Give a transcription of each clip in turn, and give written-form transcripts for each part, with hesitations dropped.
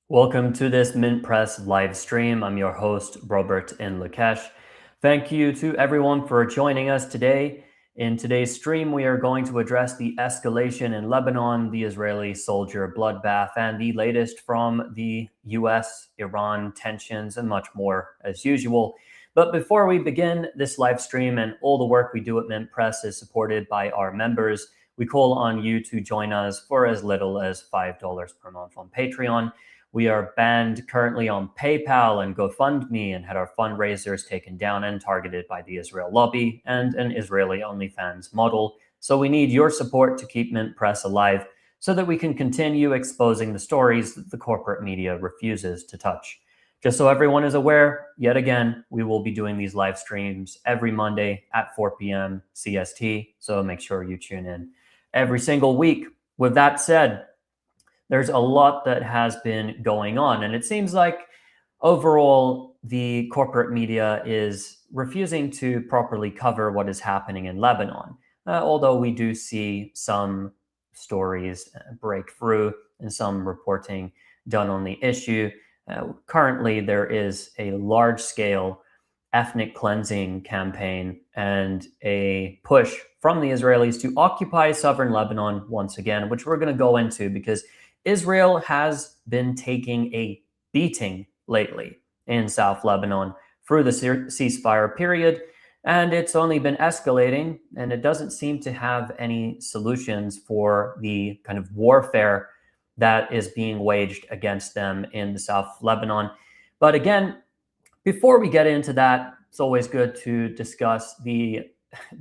Welcome to this Mint Press live stream. I'm your host, Robert Inlakesh. Thank you to everyone for joining us today. In today's stream, we are going to address the escalation in Lebanon, the Israeli soldier bloodbath, and the latest from the US-Iran tensions, and much more as usual. But before we begin this live stream, and all the work we do at Mint Press is supported by our members, we call on you to join us for as little as $5 per month on Patreon. We are banned currently on PayPal and GoFundMe, and had our fundraisers taken down and targeted by the Israel lobby and an Israeli OnlyFans model. So we need your support to keep Mint Press alive so that we can continue exposing the stories that the corporate media refuses to touch. Just so everyone is aware, yet again, we will be doing these live streams every Monday at 4 p.m. CST, so make sure you tune in every single week. With that said, there's a lot that has been going on, and it seems like overall the corporate media is refusing to properly cover what is happening in Lebanon, although we do see some stories break through and some reporting done on the issue. Currently, there is a large-scale ethnic cleansing campaign and a push from the Israelis to occupy southern Lebanon once again, which we're going to go into because Israel has been taking a beating lately in South Lebanon through the ceasefire period, and it's only been escalating, and it doesn't seem to have any solutions for the kind of warfare that is being waged against them in the South Lebanon. But again, before we get into that, it's always good to discuss the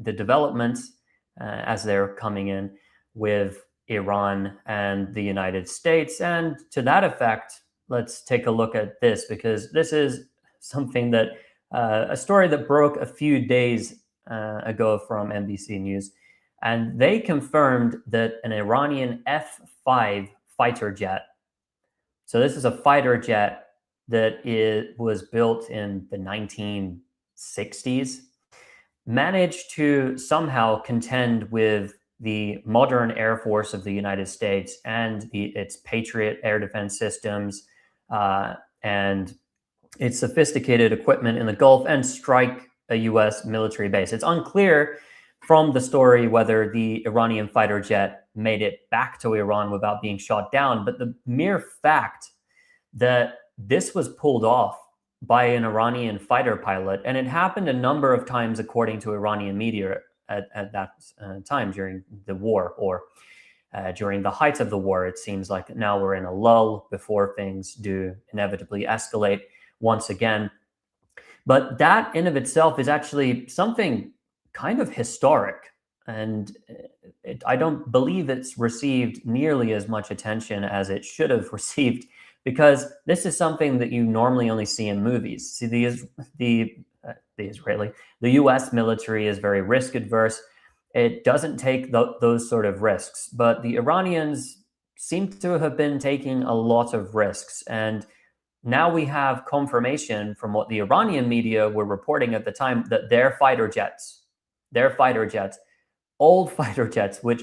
developments as they're coming in with Iran and the United States. And to that effect, let's take a look at this, because this is something that a story that broke a few days ago from NBC News. And they confirmed that an Iranian F-5 fighter jet, so this is a fighter jet that was built in the 1960s, managed to somehow contend with the modern Air Force of the United States and its Patriot air defense systems and its sophisticated equipment in the Gulf and strike a U.S. military base. It's unclear from the story whether the Iranian fighter jet made it back to Iran without being shot down, but the mere fact that this was pulled off by an Iranian fighter pilot, and it happened a number of times according to Iranian media at that time during the war, or during the height of the war. It seems like now we're in a lull before things do inevitably escalate once again. But that in of itself is actually something kind of historic, and I don't believe it's received nearly as much attention as it should have received, because this is something that you normally only see in movies. See, the U.S. military is very risk adverse. It doesn't take those sort of risks, but the Iranians seem to have been taking a lot of risks. And now we have confirmation from what the Iranian media were reporting at the time, that their fighter jets, old fighter jets, which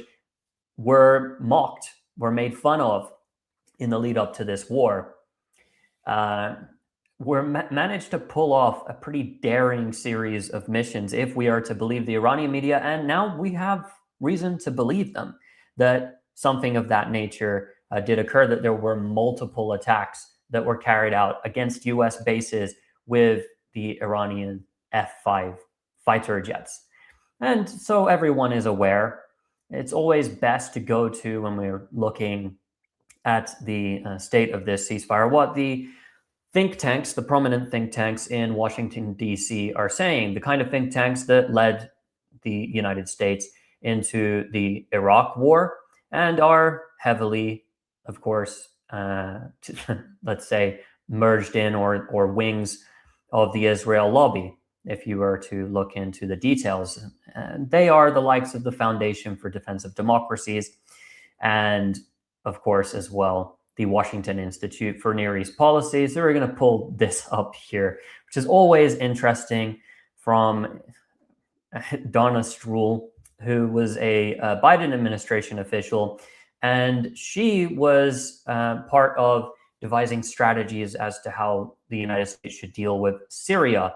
were mocked, were made fun of in the lead up to this war, managed to pull off a pretty daring series of missions, if we are to believe the Iranian media. And now we have reason to believe them, that something of that nature did occur, that there were multiple attacks that were carried out against U.S. bases with the Iranian F-5 fighter jets. And so everyone is aware. It's always best to go to, when we're looking at the state of this ceasefire, what the think tanks, the prominent think tanks in Washington, D.C. are saying, the kind of think tanks that led the United States into the Iraq war and are heavily, of course, let's say, merged in or wings of the Israel lobby, if you were to look into the details. And they are the likes of the Foundation for Defense of Democracies and, of course, as well, the Washington Institute for Near East Policies. So we're going to pull this up here, which is always interesting, from Donna Stroul, who was a Biden administration official, and she was part of devising strategies as to how the United States should deal with Syria,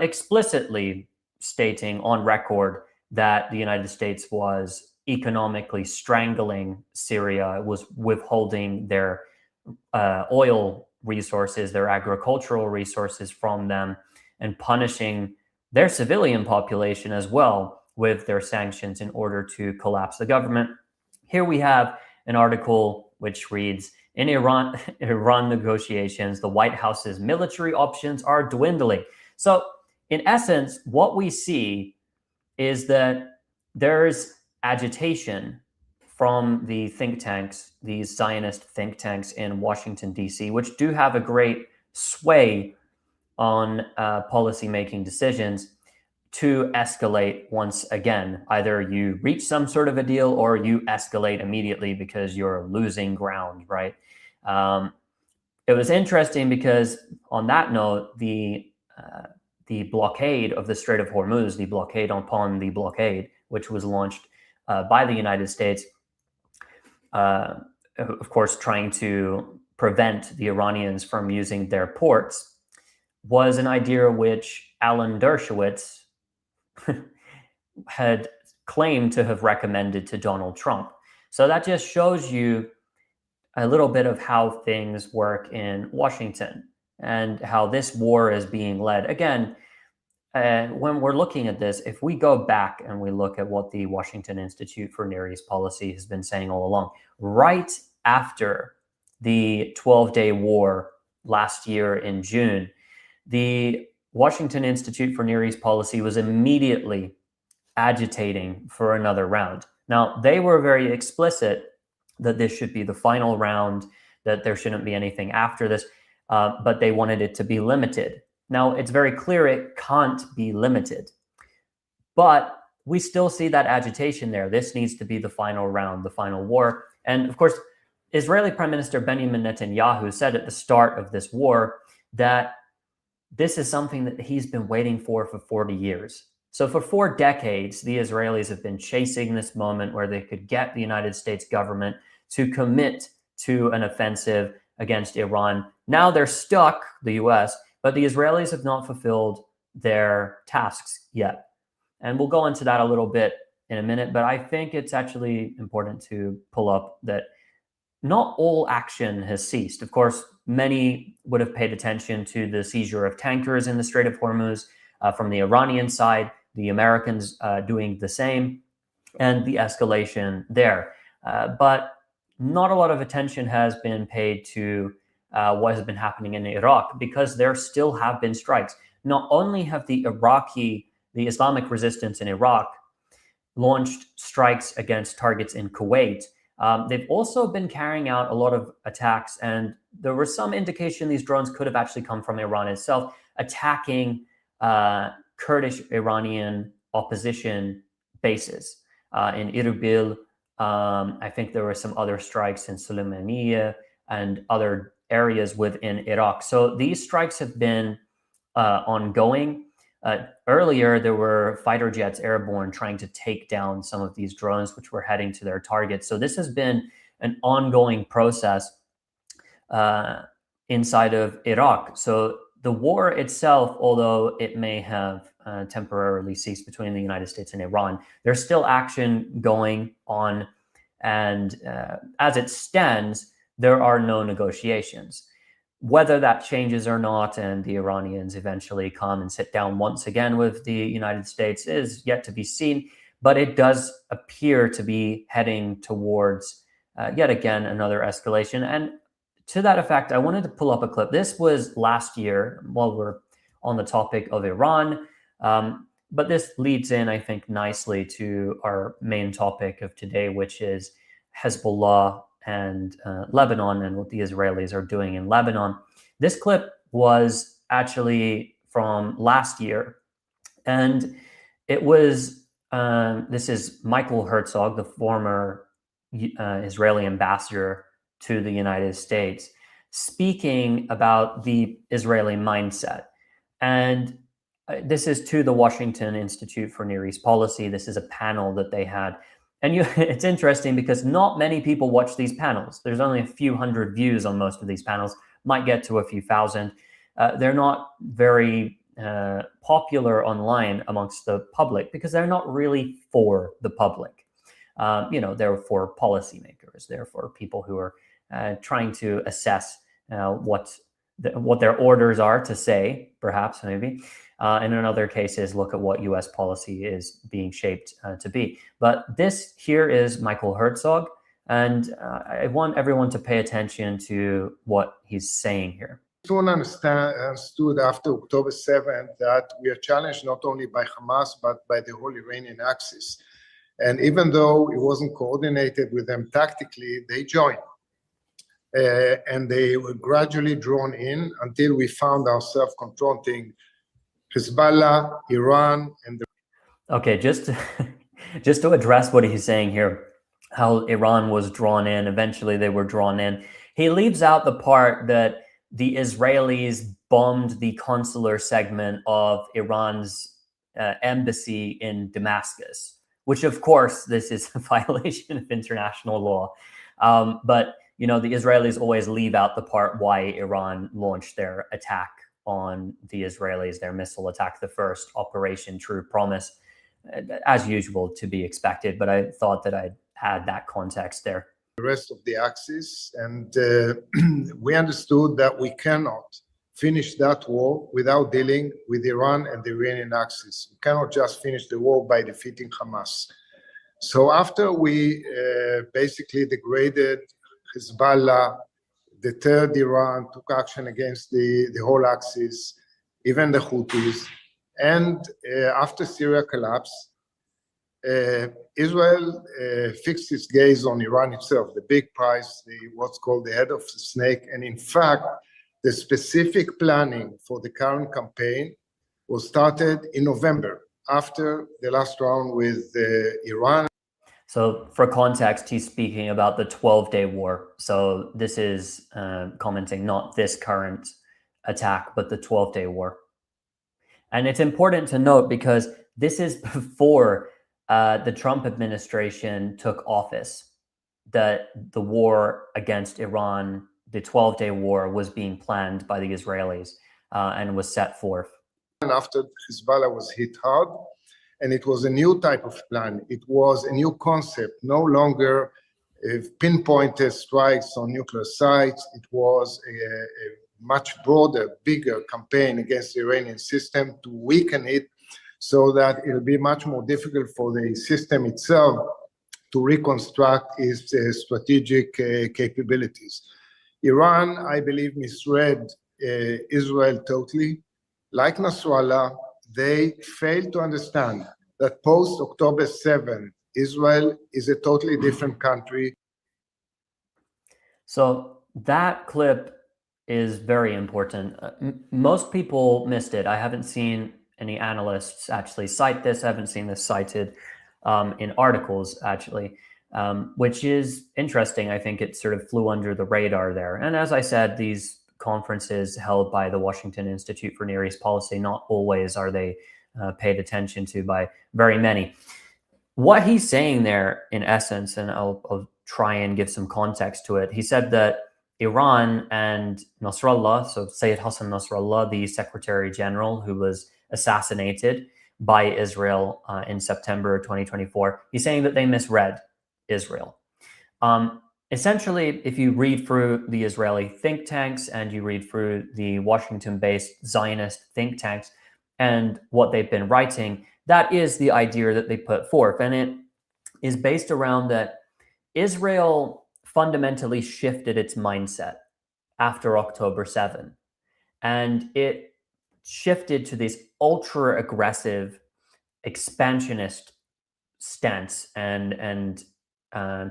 explicitly stating on record that the United States was economically strangling Syria, was withholding their oil resources, their agricultural resources from them, and punishing their civilian population as well with their sanctions in order to collapse the government. Here we have an article which reads, in Iran negotiations, the White House's military options are dwindling. So in essence, what we see is that there's agitation from the think tanks, these Zionist think tanks in Washington, D.C., which do have a great sway on policy-making decisions, to escalate once again. Either you reach some sort of a deal or you escalate immediately because you're losing ground, right? It was interesting because on that note, the blockade of the Strait of Hormuz, the blockade upon the blockade, which was launched by the United States, of course, trying to prevent the Iranians from using their ports, was an idea which Alan Dershowitz had claimed to have recommended to Donald Trump. So that just shows you a little bit of how things work in Washington and how this war is being led. Again, when we're looking at this, if we go back and we look at what the Washington Institute for Near East Policy has been saying all along, right after the 12-day war last year in June, the Washington Institute for Near East Policy was immediately agitating for another round. Now, they were very explicit that this should be the final round, that there shouldn't be anything after this, but they wanted it to be limited. Now, it's very clear it can't be limited, but we still see that agitation there. This needs to be the final round, the final war. And of course, Israeli Prime Minister Benjamin Netanyahu said at the start of this war that this is something that he's been waiting for 40 years. So for 4 decades, the Israelis have been chasing this moment where they could get the United States government to commit to an offensive against Iran. Now they're stuck, the US, but the Israelis have not fulfilled their tasks yet. And we'll go into that a little bit in a minute, but I think it's actually important to pull up that not all action has ceased. Of course, many would have paid attention to the seizure of tankers in the Strait of Hormuz from the Iranian side, the Americans doing the same, and the escalation there. But not a lot of attention has been paid to what has been happening in Iraq, because there still have been strikes. Not only have the Islamic resistance in Iraq launched strikes against targets in Kuwait, they've also been carrying out a lot of attacks, and there was some indication these drones could have actually come from Iran itself, attacking Kurdish Iranian opposition bases in Irbil. I think there were some other strikes in Sulaymaniyah and other areas within Iraq. So these strikes have been ongoing. Earlier, there were fighter jets airborne trying to take down some of these drones, which were heading to their targets. So this has been an ongoing process inside of Iraq. So the war itself, although it may have temporarily ceased between the United States and Iran, there's still action going on. And as it stands, there are no negotiations. Whether that changes or not, and the Iranians eventually come and sit down once again with the United States, is yet to be seen. But it does appear to be heading towards, yet again, another escalation. And to that effect, I wanted to pull up a clip. This was last year, while we're on the topic of Iran. But this leads in, I think, nicely to our main topic of today, which is Hezbollah and Lebanon and what the Israelis are doing in Lebanon. This clip was actually from last year. And it was, this is Michael Herzog, the former Israeli ambassador to the United States, speaking about the Israeli mindset. And this is to the Washington Institute for Near East Policy. This is a panel that they had. And it's interesting because not many people watch these panels. There's only a few hundred views on most of these panels, might get to a few thousand. They're not very popular online amongst the public because they're not really for the public. They're for policymakers. They're for people who are trying to assess what their orders are to say, perhaps, maybe. And in other cases, look at what U.S. policy is being shaped to be. But this here is Michael Herzog, and I want everyone to pay attention to what he's saying here. Soon understood after October 7th that we are challenged not only by Hamas, but by the whole Iranian axis. And even though it wasn't coordinated with them tactically, they joined. And they were gradually drawn in until we found ourselves confronting Hezbollah, Iran, and Okay, just to address what he's saying here, how Iran was drawn in, eventually they were drawn in. He leaves out the part that the Israelis bombed the consular segment of Iran's embassy in Damascus, which of course, this is a violation of international law. But the Israelis always leave out the part why Iran launched their attack on the Israelis, their missile attack, the first Operation True Promise, as usual, to be expected. But I thought that I'd add that context there. The rest of the axis, and we understood that we cannot finish that war without dealing with Iran and the Iranian axis. We cannot just finish the war by defeating Hamas. So after we basically degraded Hezbollah, deterred Iran, took action against the whole axis, even the Houthis, and after Syria collapsed, Israel fixed its gaze on Iran itself, the big prize, what's called the head of the snake. And in fact, the specific planning for the current campaign was started in November, after the last round with Iran. So for context, he's speaking about the 12-day war. So this is commenting not this current attack, but the 12-day war. And it's important to note because this is before the Trump administration took office, that the war against Iran, the 12-day war, was being planned by the Israelis and was set forth. And after Hezbollah was hit hard, and it was a new type of plan. It was a new concept, no longer pinpointed strikes on nuclear sites. It was a much broader, bigger campaign against the Iranian system to weaken it, so that it'll be much more difficult for the system itself to reconstruct its strategic capabilities. Iran, I believe, misread Israel totally. Like Nasrallah, they failed to understand that post-October 7, Israel is a totally different country. So that clip is very important. Most people missed it. I haven't seen any analysts actually cite this. I haven't seen this cited in articles, actually, which is interesting. I think it sort of flew under the radar there. And as I said, these conferences held by the Washington Institute for Near East Policy, not always are they paid attention to by very many. What he's saying there, in essence, and I'll try and give some context to it, he said that Iran and Nasrallah, so Sayyid Hassan Nasrallah, the Secretary General who was assassinated by Israel in September 2024, he's saying that they misread Israel. Essentially, if you read through the Israeli think tanks and you read through the Washington-based Zionist think tanks and what they've been writing, that is the idea that they put forth. And it is based around that Israel fundamentally shifted its mindset after October 7. And it shifted to this ultra aggressive, expansionist stance and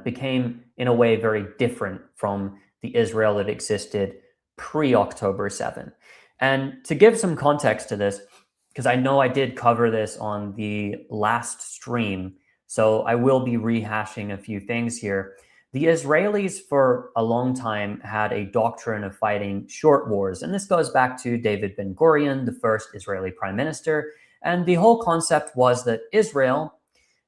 became, in a way, very different from the Israel that existed pre-October 7. And to give some context to this, because I know I did cover this on the last stream, so I will be rehashing a few things here. The Israelis for a long time had a doctrine of fighting short wars, and this goes back to David Ben-Gurion, the first Israeli prime minister. And the whole concept was that Israel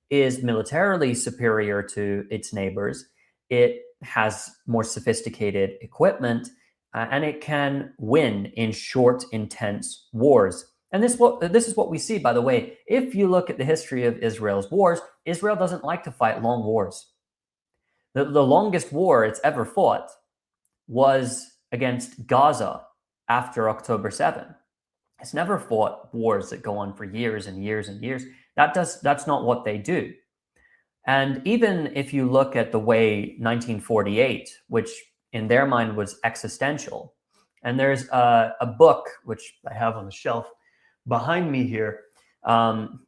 is militarily superior to its neighbors. It has more sophisticated equipment, and it can win in short, intense wars. And this is what we see, by the way. If you look at the history of Israel's wars, Israel doesn't like to fight long wars. The longest war it's ever fought was against Gaza after October 7. It's never fought wars that go on for years and years and years. That's not what they do. And even if you look at the way 1948, which in their mind was existential, and there's a book which I have on the shelf behind me here,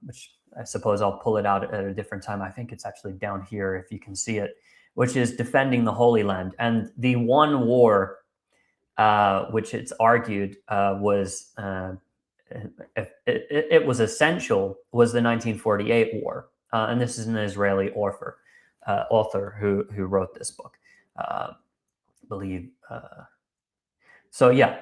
which I suppose I'll pull it out at a different time. I think it's actually down here if you can see it, which is Defending the Holy Land. And the one war which it's argued was it was essential was the 1948 war. And this is an Israeli author who wrote this book, I believe. So yeah,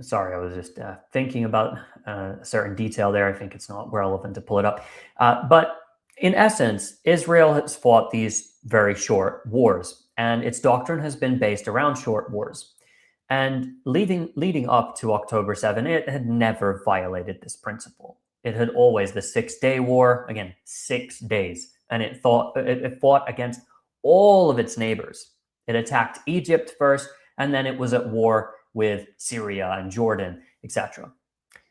sorry, I was just thinking about a certain detail there. I think it's not relevant to pull it up. But in essence, Israel has fought these very short wars, and its doctrine has been based around short wars. And leading up to October 7, it had never violated this principle. It had always the 6-day war, again, 6 days, and it fought against all of its neighbors. It attacked Egypt first, and then it was at war with Syria and Jordan, etc.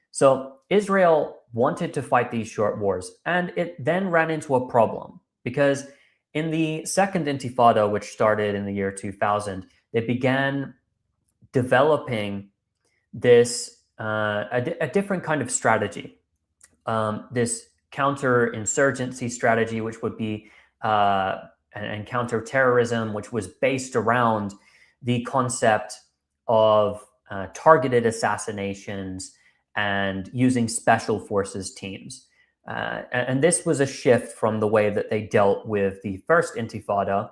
So Israel wanted to fight these short wars, and it then ran into a problem because in the Second Intifada, which started in the year 2000, they began developing this a different kind of strategy. This counterinsurgency strategy, which would be and counterterrorism, which was based around the concept of targeted assassinations and using special forces teams. And this was a shift from the way that they dealt with the first Intifada.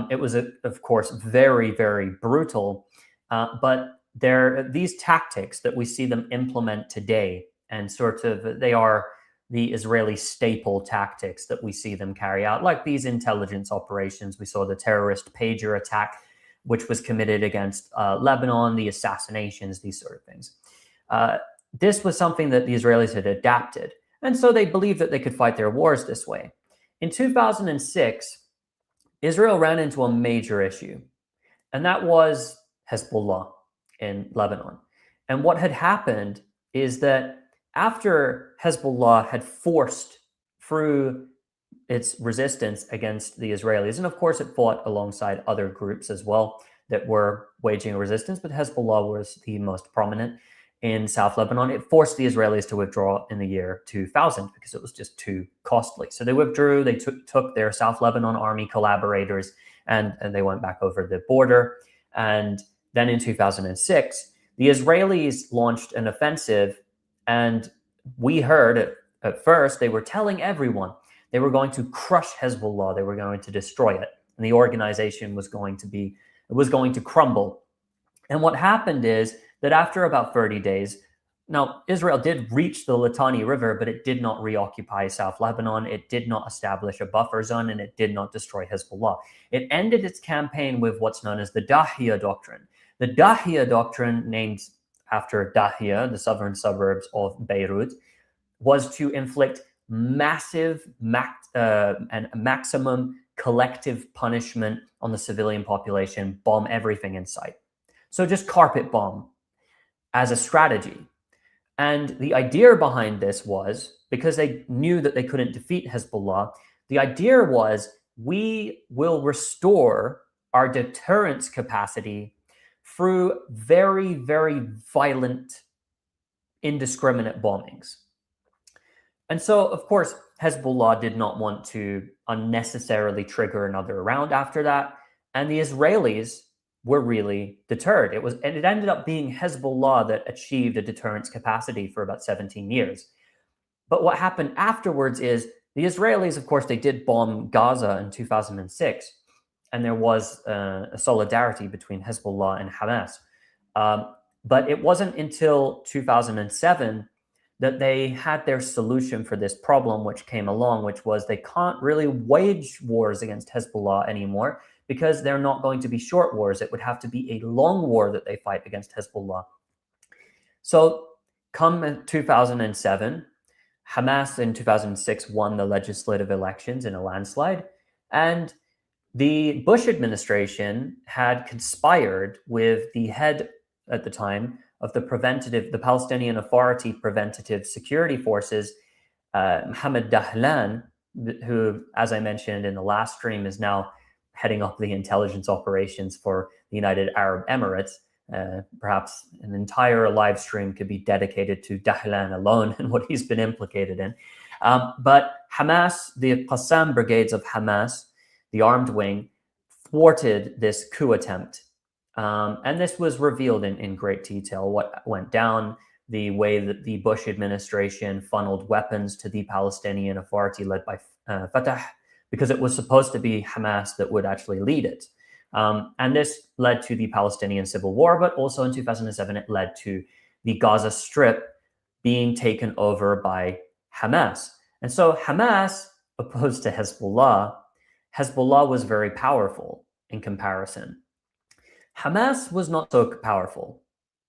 It was, of course, very, very brutal, but these tactics that we see them implement today, and sort of they are the Israeli staple tactics that we see them carry out, like these intelligence operations. We saw the terrorist pager attack, which was committed against Lebanon, the assassinations, these sort of things. This was something that the Israelis had adapted, and so they believed that they could fight their wars this way. In 2006, Israel ran into a major issue, and that was Hezbollah in Lebanon. And what had happened is that after Hezbollah had forced through its resistance against the Israelis, and of course it fought alongside other groups as well that were waging a resistance, but Hezbollah was the most prominent in South Lebanon. It forced the Israelis to withdraw in the year 2000 because it was just too costly. So they withdrew, they took their South Lebanon army collaborators, and they went back over the border. And then in 2006, the Israelis launched an offensive, and we heard at first they were telling everyone they were going to crush Hezbollah, they were going to destroy it, and the organization was going to crumble. And what happened is that after about 30 days, now Israel did reach the Litani River, but it did not reoccupy South Lebanon. It did not establish a buffer zone, and it did not destroy Hezbollah. It ended its campaign with what's known as the Dahiya Doctrine. The Dahiya Doctrine, named after Dahiya, the southern suburbs of Beirut, was to inflict massive and maximum collective punishment on the civilian population, bomb everything in sight. So just carpet bomb as a strategy. And the idea behind this was, because they knew that they couldn't defeat Hezbollah, the idea was we will restore our deterrence capacity through very, very violent, indiscriminate bombings. And so, of course, Hezbollah did not want to unnecessarily trigger another round after that. And the Israelis were really deterred. It ended up being Hezbollah that achieved a deterrence capacity for about 17 years. But what happened afterwards is the Israelis, of course, they did bomb Gaza in 2006. And there was a solidarity between Hezbollah and Hamas. But it wasn't until 2007 that they had their solution for this problem, which came along, which was they can't really wage wars against Hezbollah anymore because they're not going to be short wars. It would have to be a long war that they fight against Hezbollah. So come 2007, Hamas in 2006 won the legislative elections in a landslide, and the Bush administration had conspired with the head at the time of the Palestinian Authority Preventative Security Forces, Mohammed Dahlan, who, as I mentioned in the last stream, is now heading up the intelligence operations for the United Arab Emirates. Perhaps an entire live stream could be dedicated to Dahlan alone and what he's been implicated in. But Hamas, the Qassam brigades of Hamas, the armed wing, thwarted this coup attempt. And this was revealed in great detail, what went down, the way that the Bush administration funneled weapons to the Palestinian Authority led by Fatah, because it was supposed to be Hamas that would actually lead it. And this led to the Palestinian civil war, but also in 2007, it led to the Gaza Strip being taken over by Hamas. And so Hamas, opposed to Hezbollah, Hezbollah was very powerful in comparison. Hamas was not so powerful.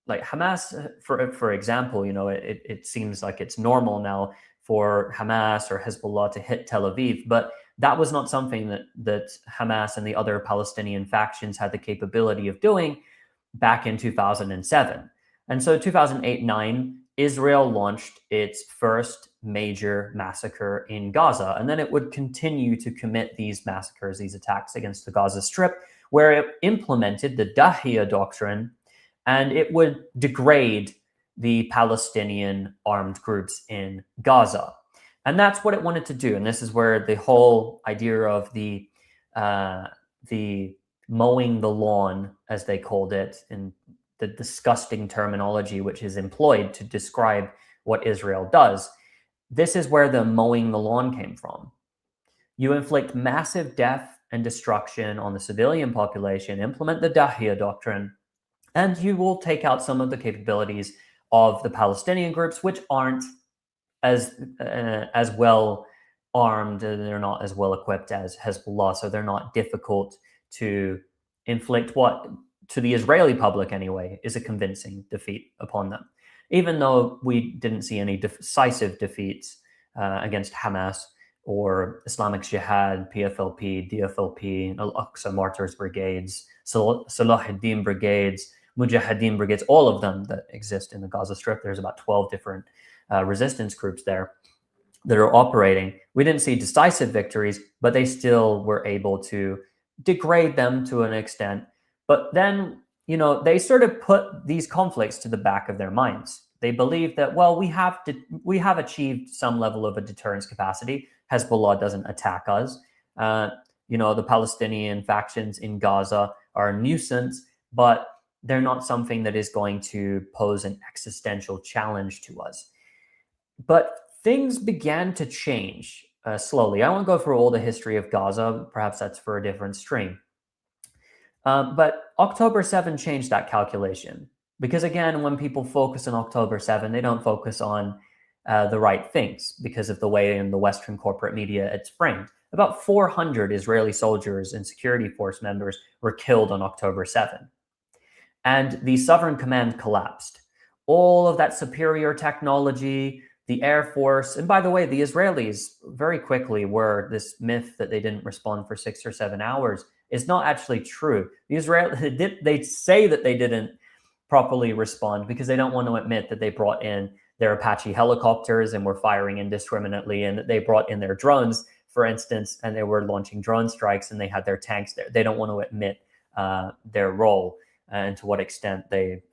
Like Hamas, for example, it seems like it's normal now for Hamas or Hezbollah to hit Tel Aviv, but that was not something that Hamas and the other Palestinian factions had the capability of doing back in 2007. And so 2008-9, Israel launched its first major massacre in Gaza. And then it would continue to commit these massacres, these attacks against the Gaza Strip, where it implemented the Dahiya doctrine, and it would degrade the Palestinian armed groups in Gaza. And that's what it wanted to do. And this is where the whole idea of the mowing the lawn, as they called it, in the disgusting terminology which is employed to describe what Israel does. This is where the mowing the lawn came from. You inflict massive death and destruction on the civilian population, implement the Dahiya doctrine, and you will take out some of the capabilities of the Palestinian groups, which aren't as well armed, and they're not as well equipped as Hezbollah, so they're not difficult to inflict what, to the Israeli public anyway, is a convincing defeat upon them. Even though we didn't see any decisive defeats against Hamas or Islamic Jihad, PFLP, DFLP, Al-Aqsa Martyrs Brigades, Salahuddin Brigades, Mujahideen Brigades, all of them that exist in the Gaza Strip. There's about 12 different resistance groups there that are operating. We didn't see decisive victories, but they still were able to degrade them to an extent. But then, they sort of put these conflicts to the back of their minds. They believe that, well, we have achieved some level of a deterrence capacity. Hezbollah doesn't attack us. The Palestinian factions in Gaza are a nuisance, but they're not something that is going to pose an existential challenge to us. But things began to change slowly. I won't go through all the history of Gaza. Perhaps that's for a different stream. But October 7 changed that calculation. Because again, when people focus on October 7, they don't focus on the right things because of the way in the Western corporate media it's framed. About 400 Israeli soldiers and security force members were killed on October 7. And the Sovereign Command collapsed. All of that superior technology, the Air Force, and by the way, the Israelis very quickly were this myth that they didn't respond for 6 or 7 hours is not actually true. The Israelis, they say that they didn't properly respond because they don't want to admit that they brought in their Apache helicopters and were firing indiscriminately, and that they brought in their drones, for instance, and they were launching drone strikes and they had their tanks there. They don't want to admit their role and to what extent they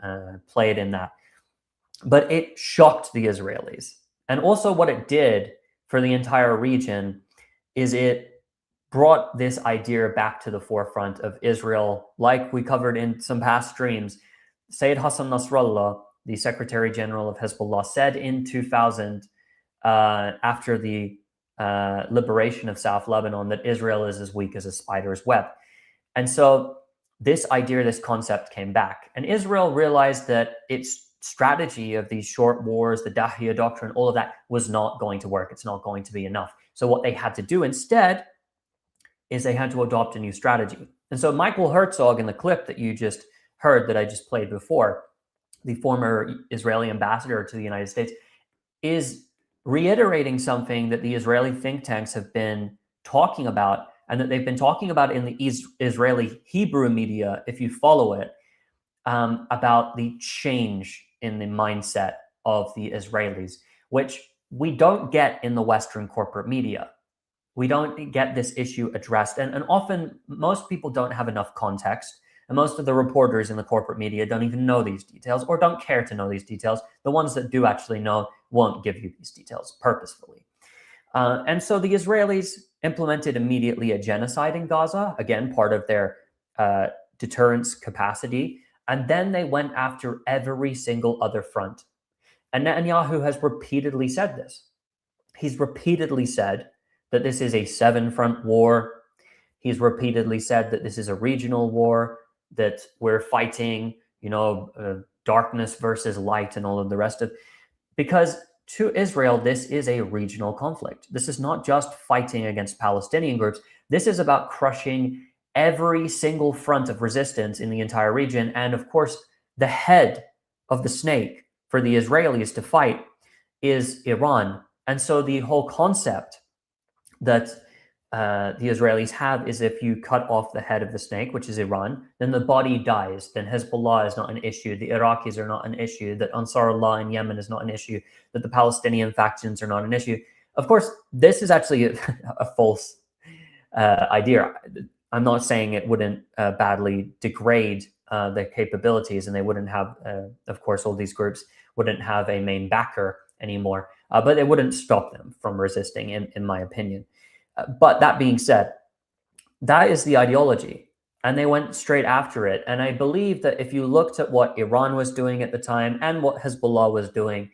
played in that. But it shocked the Israelis. And also what it did for the entire region is it brought this idea back to the forefront of Israel, like we covered in some past streams. Sayyid Hassan Nasrallah, the Secretary General of Hezbollah, said in 2000, after the liberation of South Lebanon, that Israel is as weak as a spider's web. And so this idea, this concept came back. And Israel realized that its strategy of these short wars, the Dahiya doctrine, all of that was not going to work. It's not going to be enough. So what they had to do instead is they had to adopt a new strategy. And so Michael Herzog, in the clip that you just heard that I just played before, the former Israeli ambassador to the United States, is reiterating something that the Israeli think tanks have been talking about, and that they've been talking about in the Israeli Hebrew media, if you follow it, about the change in the mindset of the Israelis, which we don't get in the Western corporate media. We don't get this issue addressed. And often most people don't have enough context. And most of the reporters in the corporate media don't even know these details or don't care to know these details. The ones that do actually know won't give you these details purposefully. And so the Israelis implemented immediately a genocide in Gaza, again, part of their deterrence capacity. And then they went after every single other front. And Netanyahu has repeatedly said this. He's repeatedly said that this is a 7-front war. He's repeatedly said that this is a regional war, that we're fighting, darkness versus light and all of the rest of it. Because to Israel, this is a regional conflict. This is not just fighting against Palestinian groups. This is about crushing every single front of resistance in the entire region. And of course, the head of the snake for the Israelis to fight is Iran. And so the whole concept that the Israelis have is if you cut off the head of the snake, which is Iran, then the body dies. Then Hezbollah is not an issue. The Iraqis are not an issue. That Ansarullah in Yemen is not an issue. That the Palestinian factions are not an issue. Of course, this is actually a false idea. I'm not saying it wouldn't badly degrade their capabilities, and they wouldn't have, of course, all these groups wouldn't have a main backer anymore, but it wouldn't stop them from resisting, in my opinion. But that being said, that is the ideology, and they went straight after it. And I believe that if you looked at what Iran was doing at the time and what Hezbollah was doing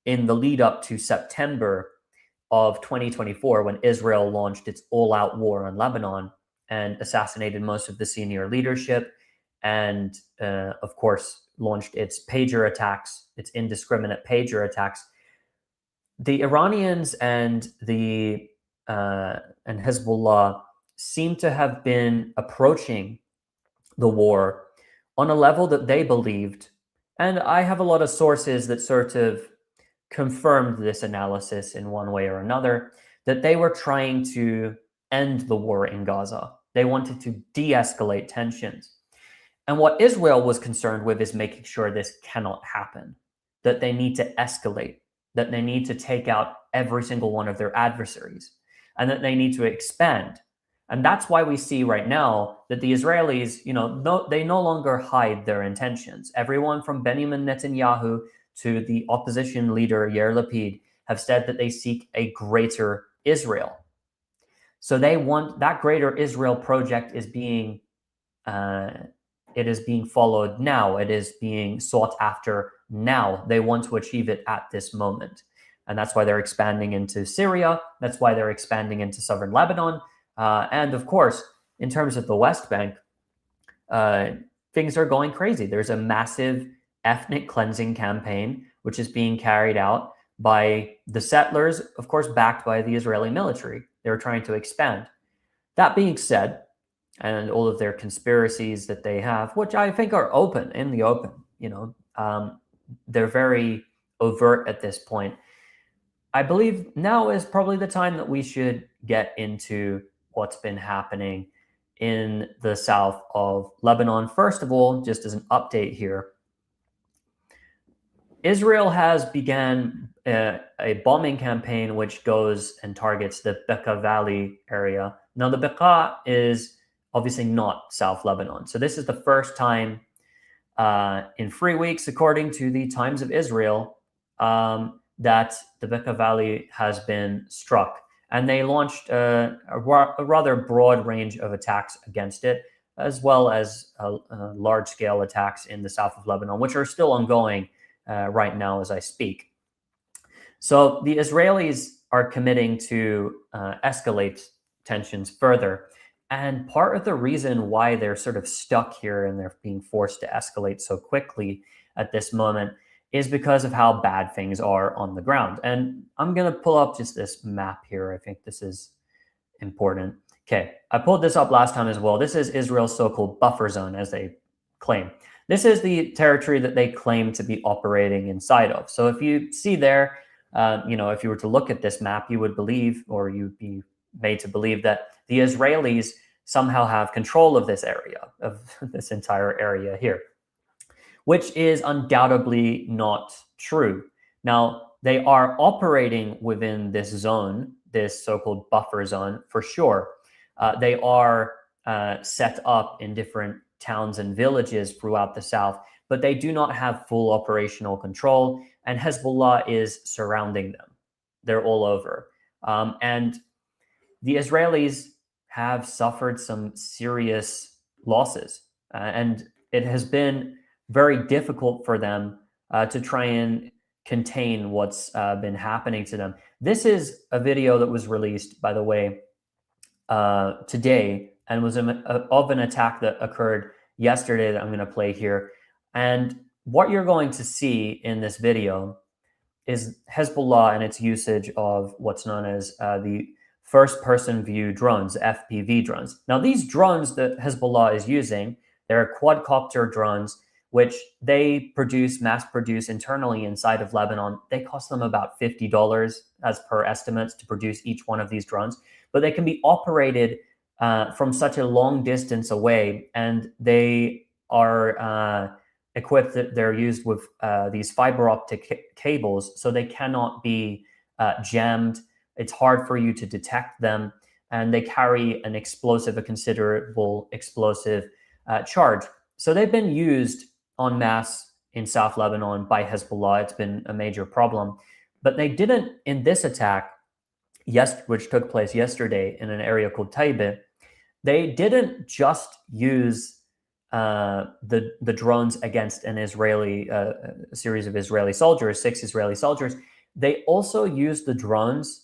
in the lead up to September of 2024, when Israel launched its all-out war on Lebanon and assassinated most of the senior leadership, and of course launched its pager attacks, its indiscriminate pager attacks, the Iranians and Hezbollah seem to have been approaching the war on a level that they believed, and I have a lot of sources that sort of confirmed this analysis in one way or another, that they were trying to end the war in Gaza. They wanted to de-escalate tensions. And what Israel was concerned with is making sure this cannot happen, that they need to escalate, that they need to take out every single one of their adversaries, and that they need to expand. And that's why we see right now that the Israelis, they no longer hide their intentions. Everyone from Benjamin Netanyahu to the opposition leader Yair Lapid have said that they seek a greater Israel. So they want that greater Israel project is being followed now. It is being sought after now. They want to achieve it at this moment. And that's why they're expanding into Syria. That's why they're expanding into southern Lebanon. And of course, in terms of the West Bank, things are going crazy. There's a massive ethnic cleansing campaign, which is being carried out by the settlers, of course, backed by the Israeli military. They're trying to expand. That being said, and all of their conspiracies that they have, which I think are in the open, they're very overt at this point. I believe now is probably the time that we should get into what's been happening in the south of Lebanon. First of all, just as an update here, Israel has began a bombing campaign which goes and targets the Bekaa Valley area. Now, the Bekaa is obviously not South Lebanon. So this is the first time in 3 weeks, according to the Times of Israel, that the Bekaa Valley has been struck. And they launched a rather broad range of attacks against it, as well as large-scale attacks in the south of Lebanon, which are still ongoing right now as I speak. So the Israelis are committing to escalate tensions further. And part of the reason why they're sort of stuck here and they're being forced to escalate so quickly at this moment is because of how bad things are on the ground. And I'm going to pull up just this map here. I think this is important. Okay, I pulled this up last time as well. This is Israel's so-called buffer zone, as they claim. This is the territory that they claim to be operating inside of. So if you see there, if you were to look at this map, you would believe, or you'd be made to believe, that the Israelis somehow have control of this area, of this entire area here, which is undoubtedly not true. Now, they are operating within this zone, this so-called buffer zone, for sure. They are set up in different towns and villages throughout the south, but they do not have full operational control, and Hezbollah is surrounding them. They're all over. And the Israelis have suffered some serious losses, and it has been very difficult for them to try and contain what's been happening to them. This is a video that was released, by the way, today, and was of an attack that occurred yesterday that I'm going to play here. And what you're going to see in this video is Hezbollah and its usage of what's known as the first-person view drones, FPV drones. Now, these drones that Hezbollah is using, they're quadcopter drones, which they mass produce internally inside of Lebanon. They cost them about $50 as per estimates to produce each one of these drones, but they can be operated from such a long distance away, and they are equipped that they're used with these fiber optic cables, so they cannot be jammed. It's hard for you to detect them, and they carry a considerable explosive charge. So they've been used en masse in South Lebanon by Hezbollah. It's been a major problem, but they didn't in this attack, which took place yesterday in an area called Taibe. They didn't just use the drones against an Israeli a series of Israeli soldiers, 6 Israeli soldiers. They also used the drones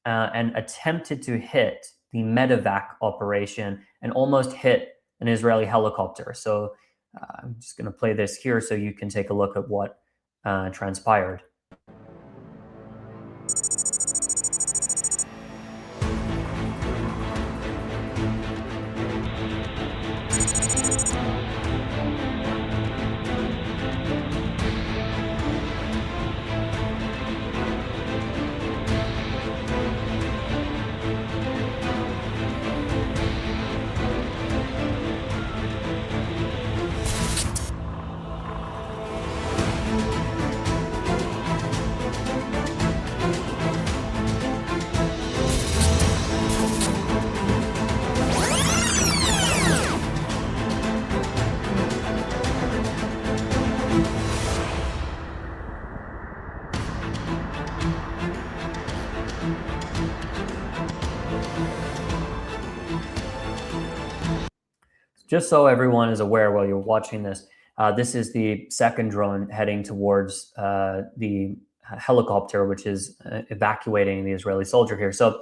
and attempted to hit the medevac operation and almost hit an Israeli helicopter. So I'm just going to play this here so you can take a look at what transpired. Just so everyone is aware while you're watching this, this is the second drone heading towards the helicopter, which is evacuating the Israeli soldier here. So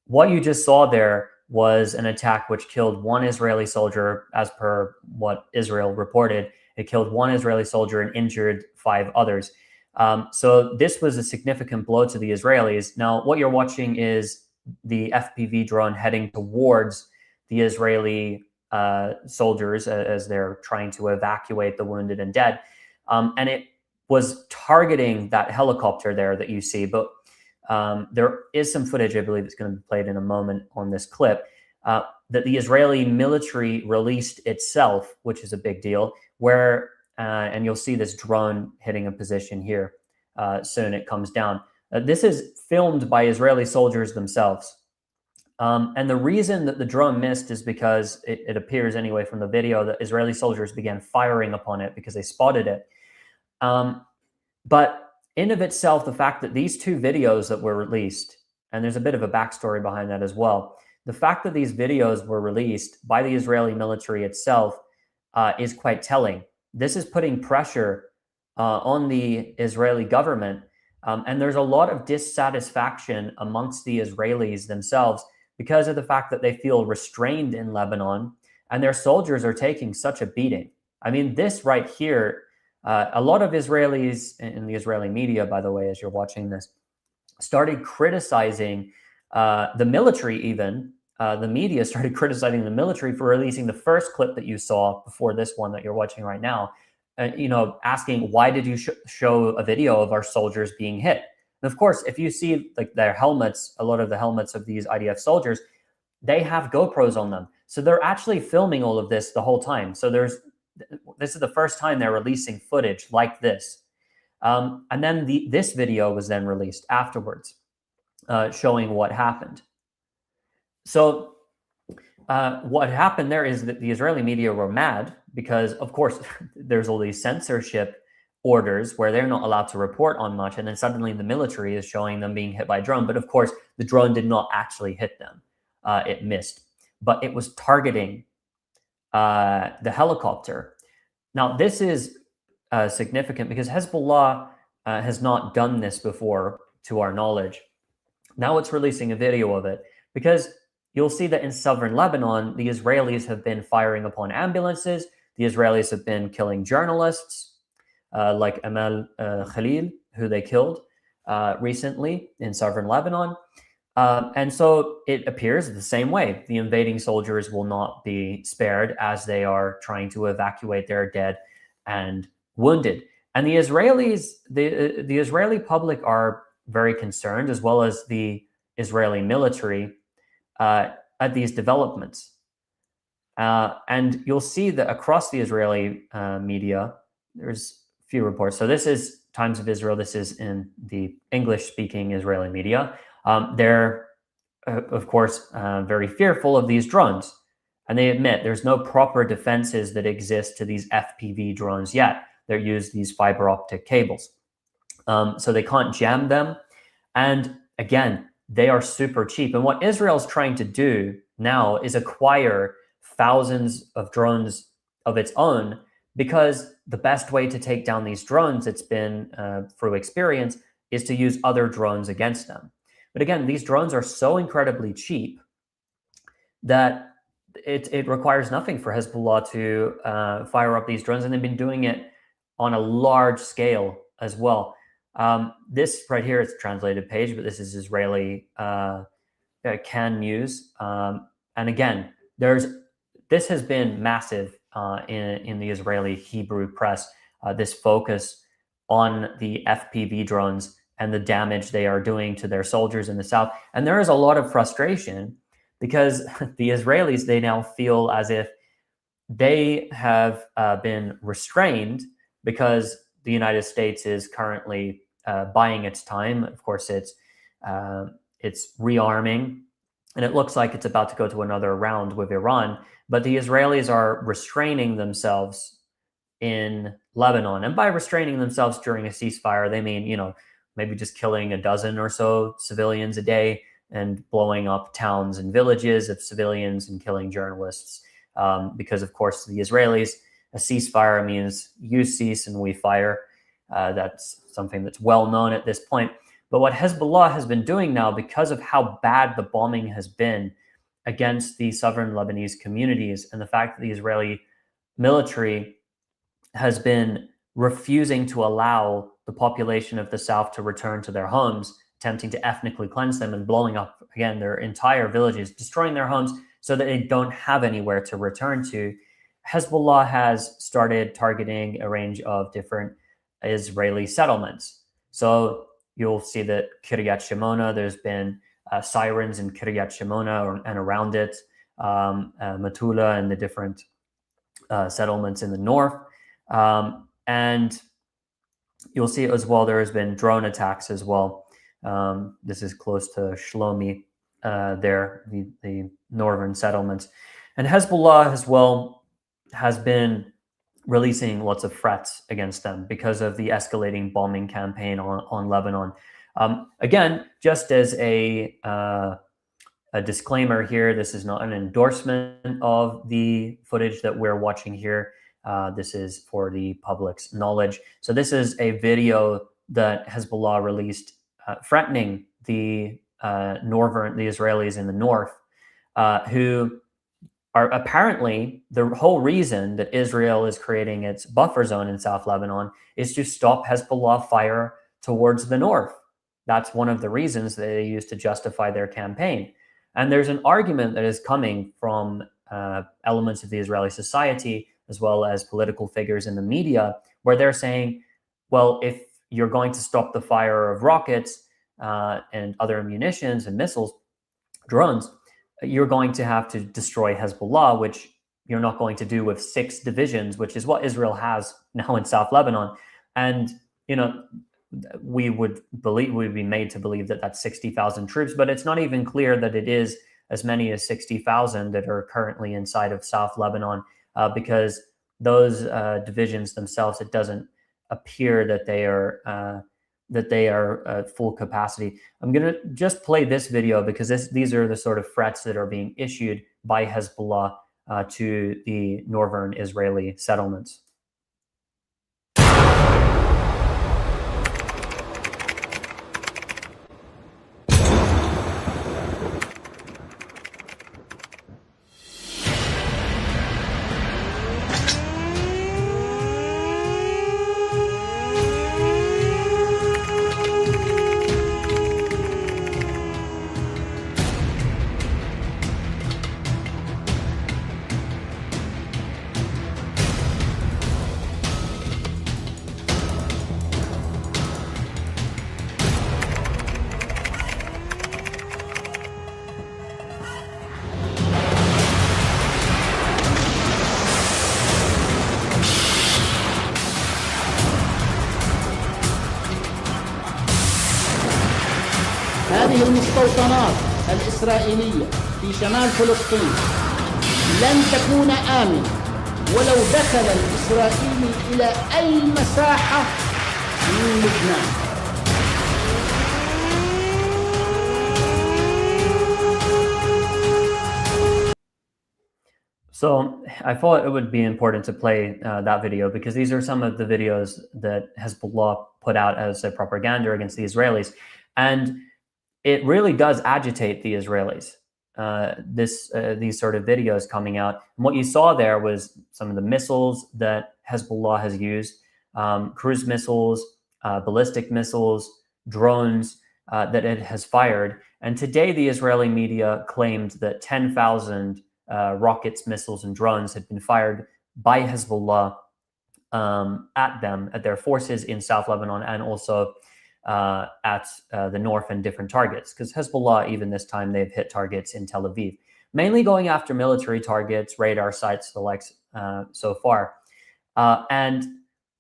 what you just saw there was an attack which killed 1 Israeli soldier, as per what Israel reported. It killed 1 Israeli soldier and injured 5 others. So this was a significant blow to the Israelis. Now, what you're watching is the FPV drone heading towards the Israeli soldiers as they're trying to evacuate the wounded and dead. And it was targeting that helicopter there that you see. But there is some footage, I believe it's going to be played in a moment on this clip, that the Israeli military released itself, which is a big deal, where, and you'll see this drone hitting a position here soon. It comes down. This is filmed by Israeli soldiers themselves. And the reason that the drone missed is because it appears anyway from the video that Israeli soldiers began firing upon it because they spotted it. But in of itself, the fact that these 2 videos that were released, and there's a bit of a backstory behind that as well, the fact that these videos were released by the Israeli military itself is quite telling. This is putting pressure on the Israeli government. And there's a lot of dissatisfaction amongst the Israelis themselves because of the fact that they feel restrained in Lebanon and their soldiers are taking such a beating. I mean, this right here A lot of Israelis in the Israeli media, by the way, as you're watching this, started criticizing the military even. The media started criticizing the military for releasing the first clip that you saw before this one that you're watching right now, asking, why did you show a video of our soldiers being hit? And of course, if you see like their helmets, a lot of the helmets of these IDF soldiers, they have GoPros on them. So they're actually filming all of this the whole time. So this is the first time they're releasing footage like this. And then this video was then released afterwards, showing what happened. So what happened there is that the Israeli media were mad because, of course, there's all these censorship orders where they're not allowed to report on much. And then suddenly the military is showing them being hit by a drone. But of course, the drone did not actually hit them. It missed. But it was targeting the helicopter. Now, this is significant because Hezbollah has not done this before, to our knowledge. Now it's releasing a video of it because you'll see that in southern Lebanon, the Israelis have been firing upon ambulances. The Israelis have been killing journalists like Amal Khalil, who they killed recently in southern Lebanon. And so it appears the same way. The invading soldiers will not be spared as they are trying to evacuate their dead and wounded. And the Israelis, the Israeli public are very concerned, as well as the Israeli military, at these developments. And you'll see that across the Israeli media, there's a few reports. So this is Times of Israel. This is in the English-speaking Israeli media. They're, of course, very fearful of these drones. And they admit there's no proper defenses that exist to these FPV drones yet. They use these fiber optic cables. So they can't jam them. And again, they are super cheap. And what Israel's trying to do now is acquire thousands of drones of its own, because the best way to take down these drones, it's been through experience, is to use other drones against them. But again, these drones are so incredibly cheap that it requires nothing for Hezbollah to fire up these drones. And they've been doing it on a large scale as well. This right here is a translated page, but this is Israeli Kan News. And again, this has been massive in the Israeli Hebrew press, this focus on the FPV drones and the damage they are doing to their soldiers in the south. And there is a lot of frustration because the Israelis, they now feel as if they have been restrained because the United States is currently buying its time. Of course, it's rearming, and it looks like it's about to go to another round with Iran. But the Israelis are restraining themselves in Lebanon. And by restraining themselves during a ceasefire, they mean, maybe just killing a dozen or so civilians a day and blowing up towns and villages of civilians and killing journalists. Because, of course, the Israelis, a ceasefire means you cease and we fire. That's something that's well known at this point. But what Hezbollah has been doing now, because of how bad the bombing has been against the southern Lebanese communities, and the fact that the Israeli military has been refusing to allow the population of the south to return to their homes, attempting to ethnically cleanse them and blowing up, again, their entire villages, destroying their homes so that they don't have anywhere to return to, Hezbollah has started targeting a range of different Israeli settlements. So you'll see that Kiryat Shimona, there's been sirens in Kiryat Shimona and around it, Metula and the different settlements in the north. And you'll see as well, there has been drone attacks as well. This is close to Shlomi, the northern settlements. And Hezbollah as well has been releasing lots of threats against them because of the escalating bombing campaign on Lebanon. Again, just as a disclaimer here, this is not an endorsement of the footage that we're watching here. This is for the public's knowledge. So this is a video that Hezbollah released threatening the Israelis in the north, who are apparently the whole reason that Israel is creating its buffer zone in South Lebanon is to stop Hezbollah fire towards the north. That's one of the reasons that they use to justify their campaign. And there's an argument that is coming from elements of the Israeli society, as well as political figures in the media, where they're saying, well, if you're going to stop the fire of rockets and other munitions and missiles, drones, you're going to have to destroy Hezbollah, which you're not going to do with 6 divisions, which is what Israel has now in South Lebanon. And, we would be made to believe that that's 60,000 troops, but it's not even clear that it is as many as 60,000 that are currently inside of South Lebanon, because those divisions themselves, it doesn't appear that they are full capacity. I'm going to just play this video because these are the sort of threats that are being issued by Hezbollah to the northern Israeli settlements. هذه المستوطنات الإسرائيلية في شمال فلسطين لن تكون آمنة ولو دخل الإسرائيلي إلى أي مساحة من لبنان. So I thought it would be important to play that video because these are some of the videos that Hezbollah put out as a propaganda against the Israelis. And it really does agitate the Israelis, these sort of videos coming out. And what you saw there was some of the missiles that Hezbollah has used, cruise missiles, ballistic missiles, drones that it has fired. And today the Israeli media claimed that 10,000 rockets, missiles, and drones had been fired by Hezbollah at their forces in South Lebanon and also at the north and different targets, because Hezbollah, even this time, they've hit targets in Tel Aviv, mainly going after military targets, radar sites, the likes so far. And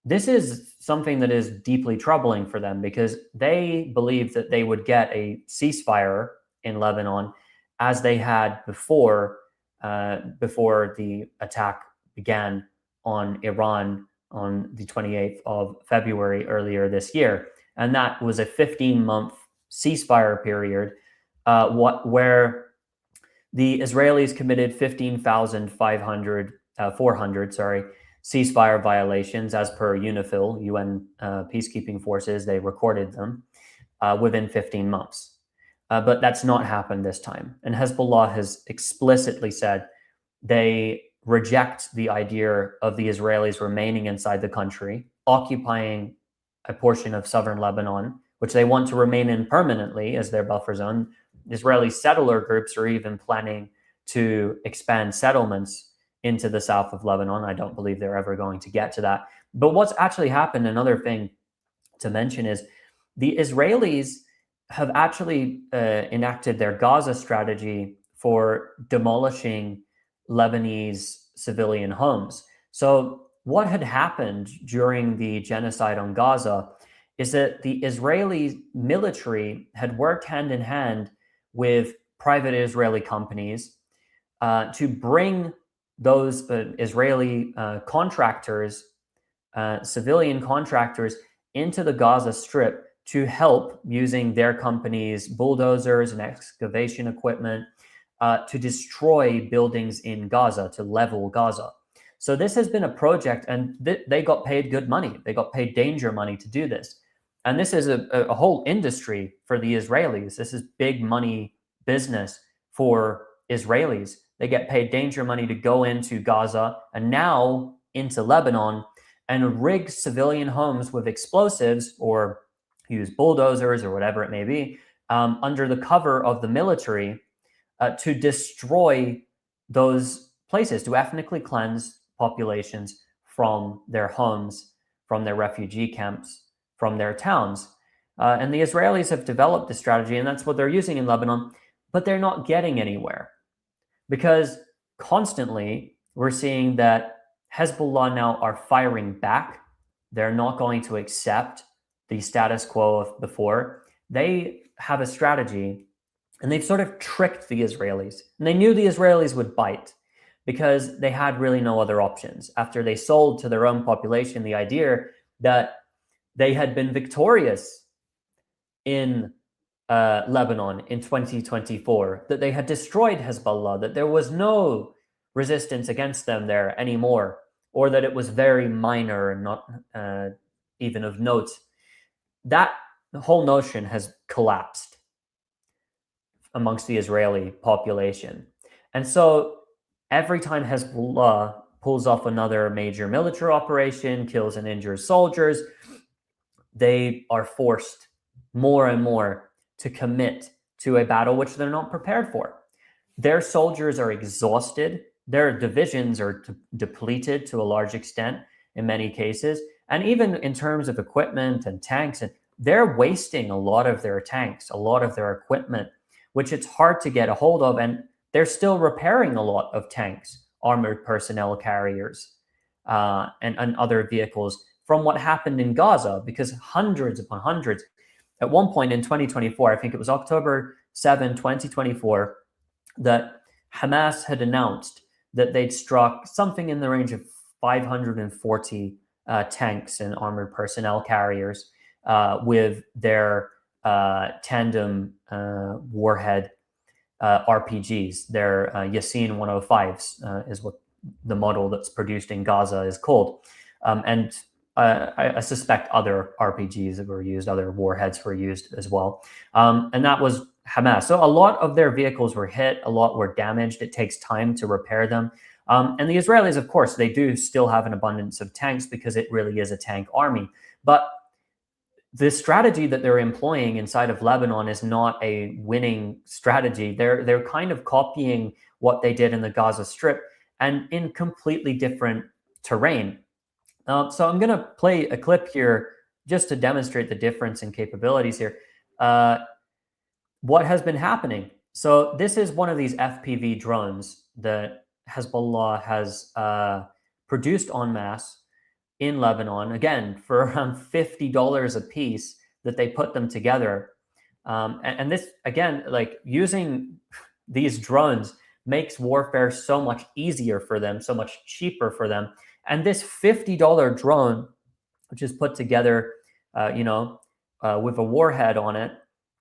this is something that is deeply troubling for them because they believe that they would get a ceasefire in Lebanon as they had before the attack began on Iran on the 28th of February earlier this year. And that was a 15-month ceasefire period where the Israelis committed 400 ceasefire violations as per UNIFIL, UN peacekeeping forces. They recorded them within 15 months. But that's not happened this time. And Hezbollah has explicitly said they reject the idea of the Israelis remaining inside the country, occupying a portion of southern Lebanon, which they want to remain in permanently as their buffer zone. Israeli settler groups are even planning to expand settlements into the south of Lebanon. I don't believe they're ever going to get to that. But what's actually happened, another thing to mention, is the Israelis have actually enacted their Gaza strategy for demolishing Lebanese civilian homes. So what had happened during the genocide on Gaza is that the Israeli military had worked hand in hand with private Israeli companies to bring those Israeli contractors, civilian contractors, into the Gaza Strip to help using their companies' bulldozers and excavation equipment to destroy buildings in Gaza, to level Gaza. So this has been a project, and they got paid good money. They got paid danger money to do this. And this is a whole industry for the Israelis. This is big money business for Israelis They get paid danger money to go into Gaza and now into Lebanon and rig civilian homes with explosives or use bulldozers or whatever it may be under the cover of the military to destroy those places, to ethnically cleanse populations from their homes, from their refugee camps, from their towns. And the Israelis have developed this strategy, and that's what they're using in Lebanon, but they're not getting anywhere because constantly we're seeing that Hezbollah now are firing back. They're not going to accept the status quo of before. They have a strategy, and they've sort of tricked the Israelis. And they knew the Israelis would bite because they had really no other options after they sold to their own population the idea that they had been victorious in Lebanon in 2024, that they had destroyed Hezbollah, that there was no resistance against them there anymore, or that it was very minor and not even of note. That whole notion has collapsed amongst the Israeli population. And so every time Hezbollah pulls off another major military operation, kills and injures soldiers, they are forced more and more to commit to a battle which they're not prepared for. Their soldiers are exhausted. Their divisions are depleted to a large extent in many cases. And even in terms of equipment and tanks, and they're wasting a lot of their tanks, a lot of their equipment, which it's hard to get a hold of. And they're still repairing a lot of tanks, armored personnel carriers, and other vehicles from what happened in Gaza, because hundreds upon hundreds. At one point in 2024, I think it was October 7, 2024, that Hamas had announced that they'd struck something in the range of 540 tanks and armored personnel carriers with their tandem warhead RPGs. Their Yasin 105s is what the model that's produced in Gaza is called. And I suspect other RPGs that were used, other warheads were used as well. And that was Hamas. So a lot of their vehicles were hit, a lot were damaged. It takes time to repair them. And the Israelis, of course, they do still have an abundance of tanks because it really is a tank army. But the strategy that they're employing inside of Lebanon is not a winning strategy. They're kind of copying what they did in the Gaza Strip and in completely different terrain. So I'm going to play a clip here just to demonstrate the difference in capabilities here. What has been happening? So this is one of these FPV drones that Hezbollah has produced en masse in Lebanon, again, for around $50 a piece that they put them together. And this, again, like using these drones makes warfare so much easier for them, so much cheaper for them. And this $50 drone, which is put together, with a warhead on it,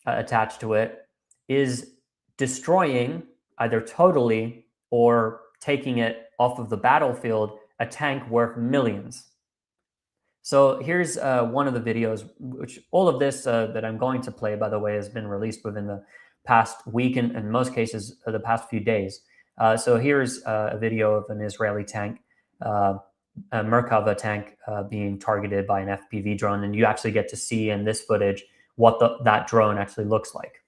attached to it, is destroying either totally or taking it off of the battlefield a tank worth millions. So here's one of the videos, which all of this that I'm going to play, by the way, has been released within the past week and in most cases the past few days. So here's a video of an Israeli tank, a Merkava tank being targeted by an FPV drone. And you actually get to see in this footage what that drone actually looks like.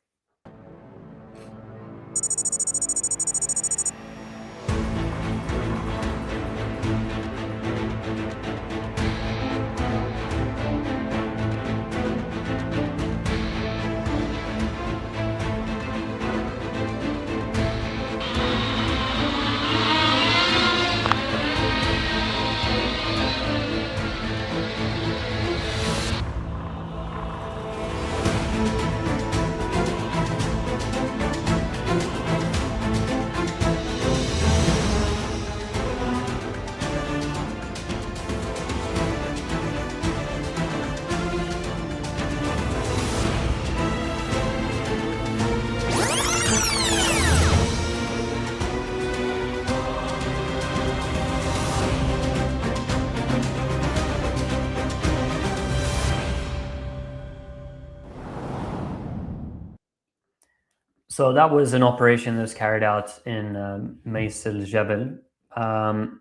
So that was an operation that was carried out in Mays al-Jabal and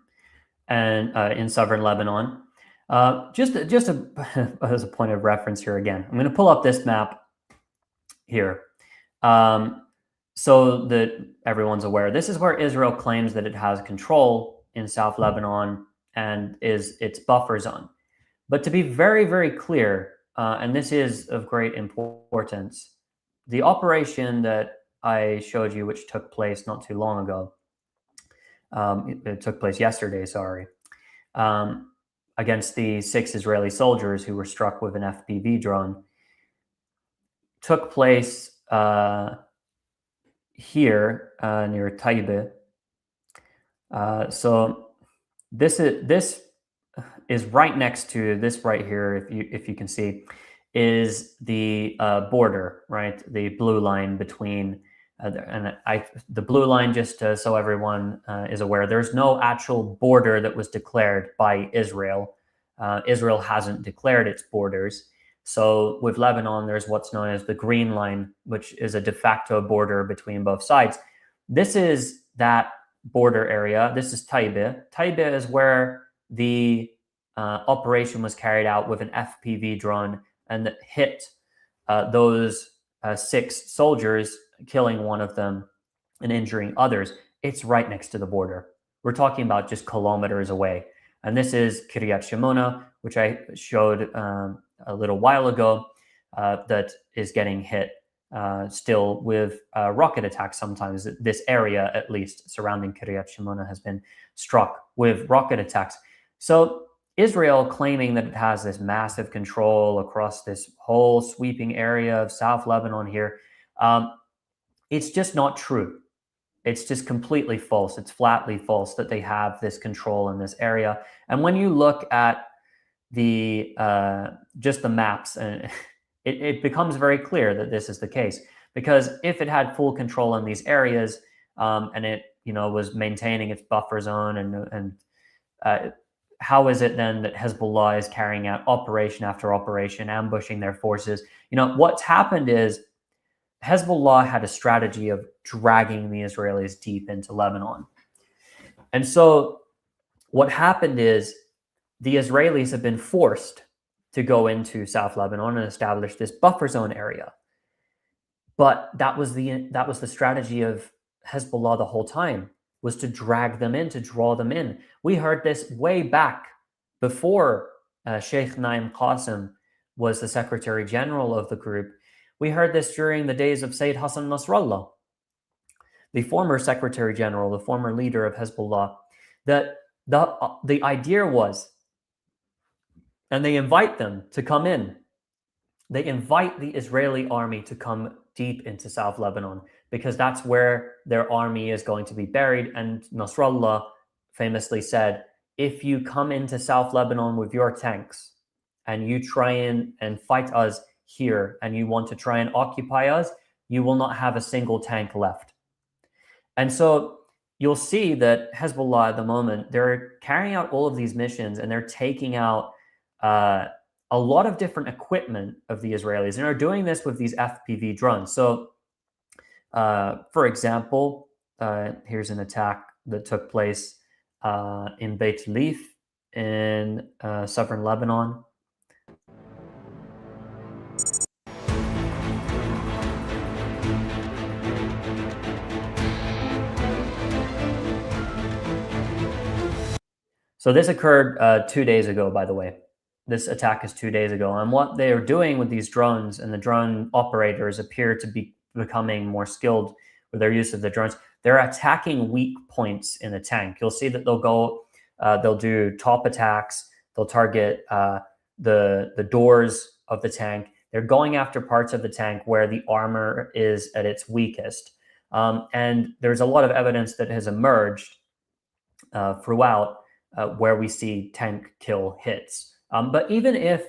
in southern Lebanon. Just as a point of reference here again, I'm going to pull up this map here so that everyone's aware. This is where Israel claims that it has control in South Lebanon and is its buffer zone. But to be very, very clear, and this is of great importance, the operation that I showed you, which took place not too long ago, it took place yesterday, sorry, against the 6 Israeli soldiers who were struck with an FPV drone, took place here near Taibe. So this is right next to this right here, if you can see, is the border, right? The blue line between the blue line, just so everyone is aware, there's no actual border that was declared by Israel. Israel hasn't declared its borders. So with Lebanon, there's what's known as the green line, which is a de facto border between both sides. This is that border area. This is Taibe. Taibe is where the operation was carried out with an FPV drone and that hit those 6 soldiers, killing one of them and injuring others. It's right next to the border. We're talking about just kilometers away. And this is Kiryat Shimona, which I showed a little while ago, that is getting hit still with rocket attacks sometimes. This area, at least, surrounding Kiryat Shimona has been struck with rocket attacks. So Israel claiming that it has this massive control across this whole sweeping area of South Lebanon here, it's just not true. It's just completely false. It's flatly false that they have this control in this area. And when you look at the just the maps, it becomes very clear that this is the case. Because if it had full control in these areas and it was maintaining its buffer zone, and how is it then that Hezbollah is carrying out operation after operation, ambushing their forces? What's happened is Hezbollah had a strategy of dragging the Israelis deep into Lebanon. And so what happened is the Israelis have been forced to go into South Lebanon and establish this buffer zone area. But that was the strategy of Hezbollah the whole time, was to drag them in, to draw them in. We heard this way back before Sheikh Naim Qasim was the Secretary General of the group. We heard this during the days of Sayyid Hassan Nasrallah, the former Secretary General, the former leader of Hezbollah, that the idea was, and they invite them to come in. They invite the Israeli army to come deep into South Lebanon because that's where their army is going to be buried. And Nasrallah famously said, if you come into South Lebanon with your tanks and you try and fight us here and you want to try and occupy us, you will not have a single tank left. And so you'll see that Hezbollah at the moment, they're carrying out all of these missions and they're taking out a lot of different equipment of the Israelis, and are doing this with these FPV drones. So, for example, here's an attack that took place in Beit Leaf in southern Lebanon. So this occurred 2 days ago, by the way. This attack is 2 days ago. And what they are doing with these drones, and the drone operators appear to be becoming more skilled with their use of the drones, they're attacking weak points in the tank. You'll see that they'll do top attacks, they'll target the doors of the tank. They're going after parts of the tank where the armor is at its weakest. And there's a lot of evidence that has emerged throughout where we see tank kill hits. But even if,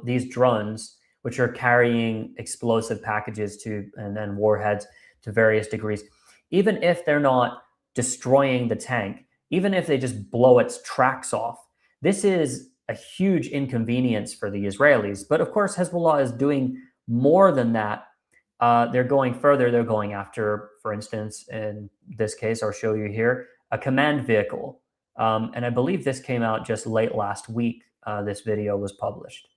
these drones, which are carrying explosive packages and then warheads to various degrees, even if they're not destroying the tank, even if they just blow its tracks off, this is a huge inconvenience for the Israelis. But of course, Hezbollah is doing more than that they're going further. They're going after, for instance, in this case, I'll show you here, a command vehicle. And I believe this came out just late last week. This video was published.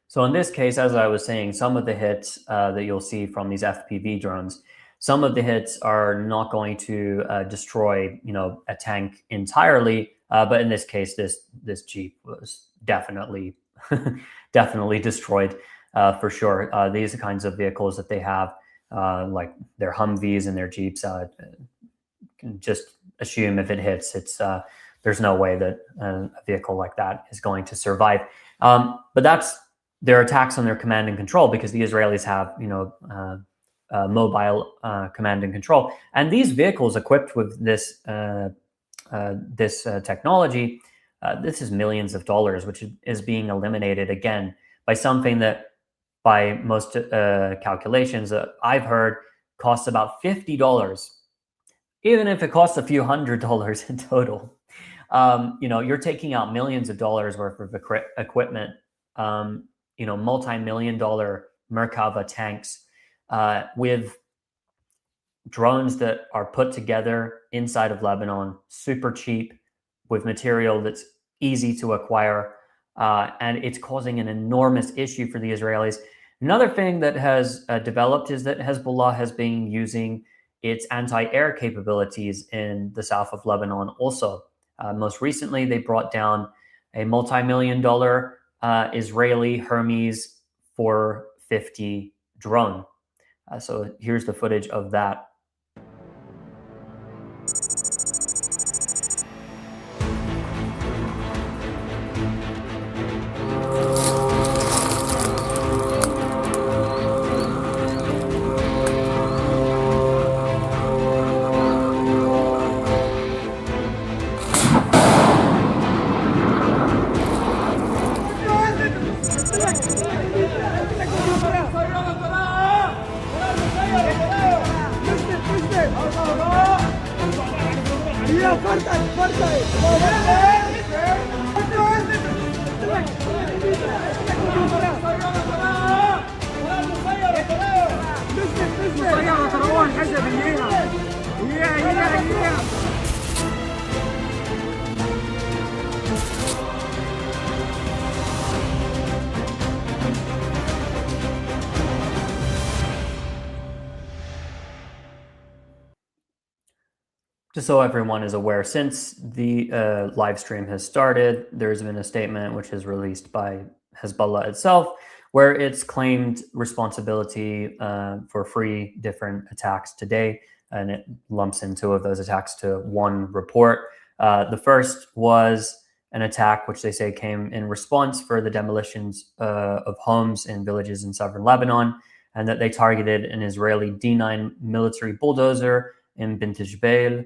So in this case, as I was saying, some of the hits that you'll see from these FPV drones, some of the hits are not going to destroy, a tank entirely. But in this case, this Jeep was definitely destroyed for sure. These are kinds of vehicles that they have, like their Humvees and their Jeeps. Can just assume if it hits, there's no way that a vehicle like that is going to survive. But that's their attacks on their command and control, because the Israelis have, mobile command and control. And these vehicles equipped with this technology, this is millions of dollars, which is being eliminated again by something that, by most calculations that I've heard, costs about $50. Even if it costs a few $100s in total, you're taking out millions of dollars worth of equipment. Multi-million-dollar Merkava tanks with drones that are put together inside of Lebanon, super cheap, with material that's easy to acquire, and it's causing an enormous issue for the Israelis. Another thing that has developed is that Hezbollah has been using its anti-air capabilities in the south of Lebanon also. Most recently, they brought down a multi-million-dollar Israeli Hermes 450 drone. So here's the footage of that. Just so everyone is aware, since the live stream has started, there's been a statement which is released by Hezbollah itself, where it's claimed responsibility for 3 different attacks today, and it lumps in 2 of those attacks to one report. The first was an attack which they say came in response for the demolitions of homes in villages in southern Lebanon, and that they targeted an Israeli D9 military bulldozer in Bint Jbeil.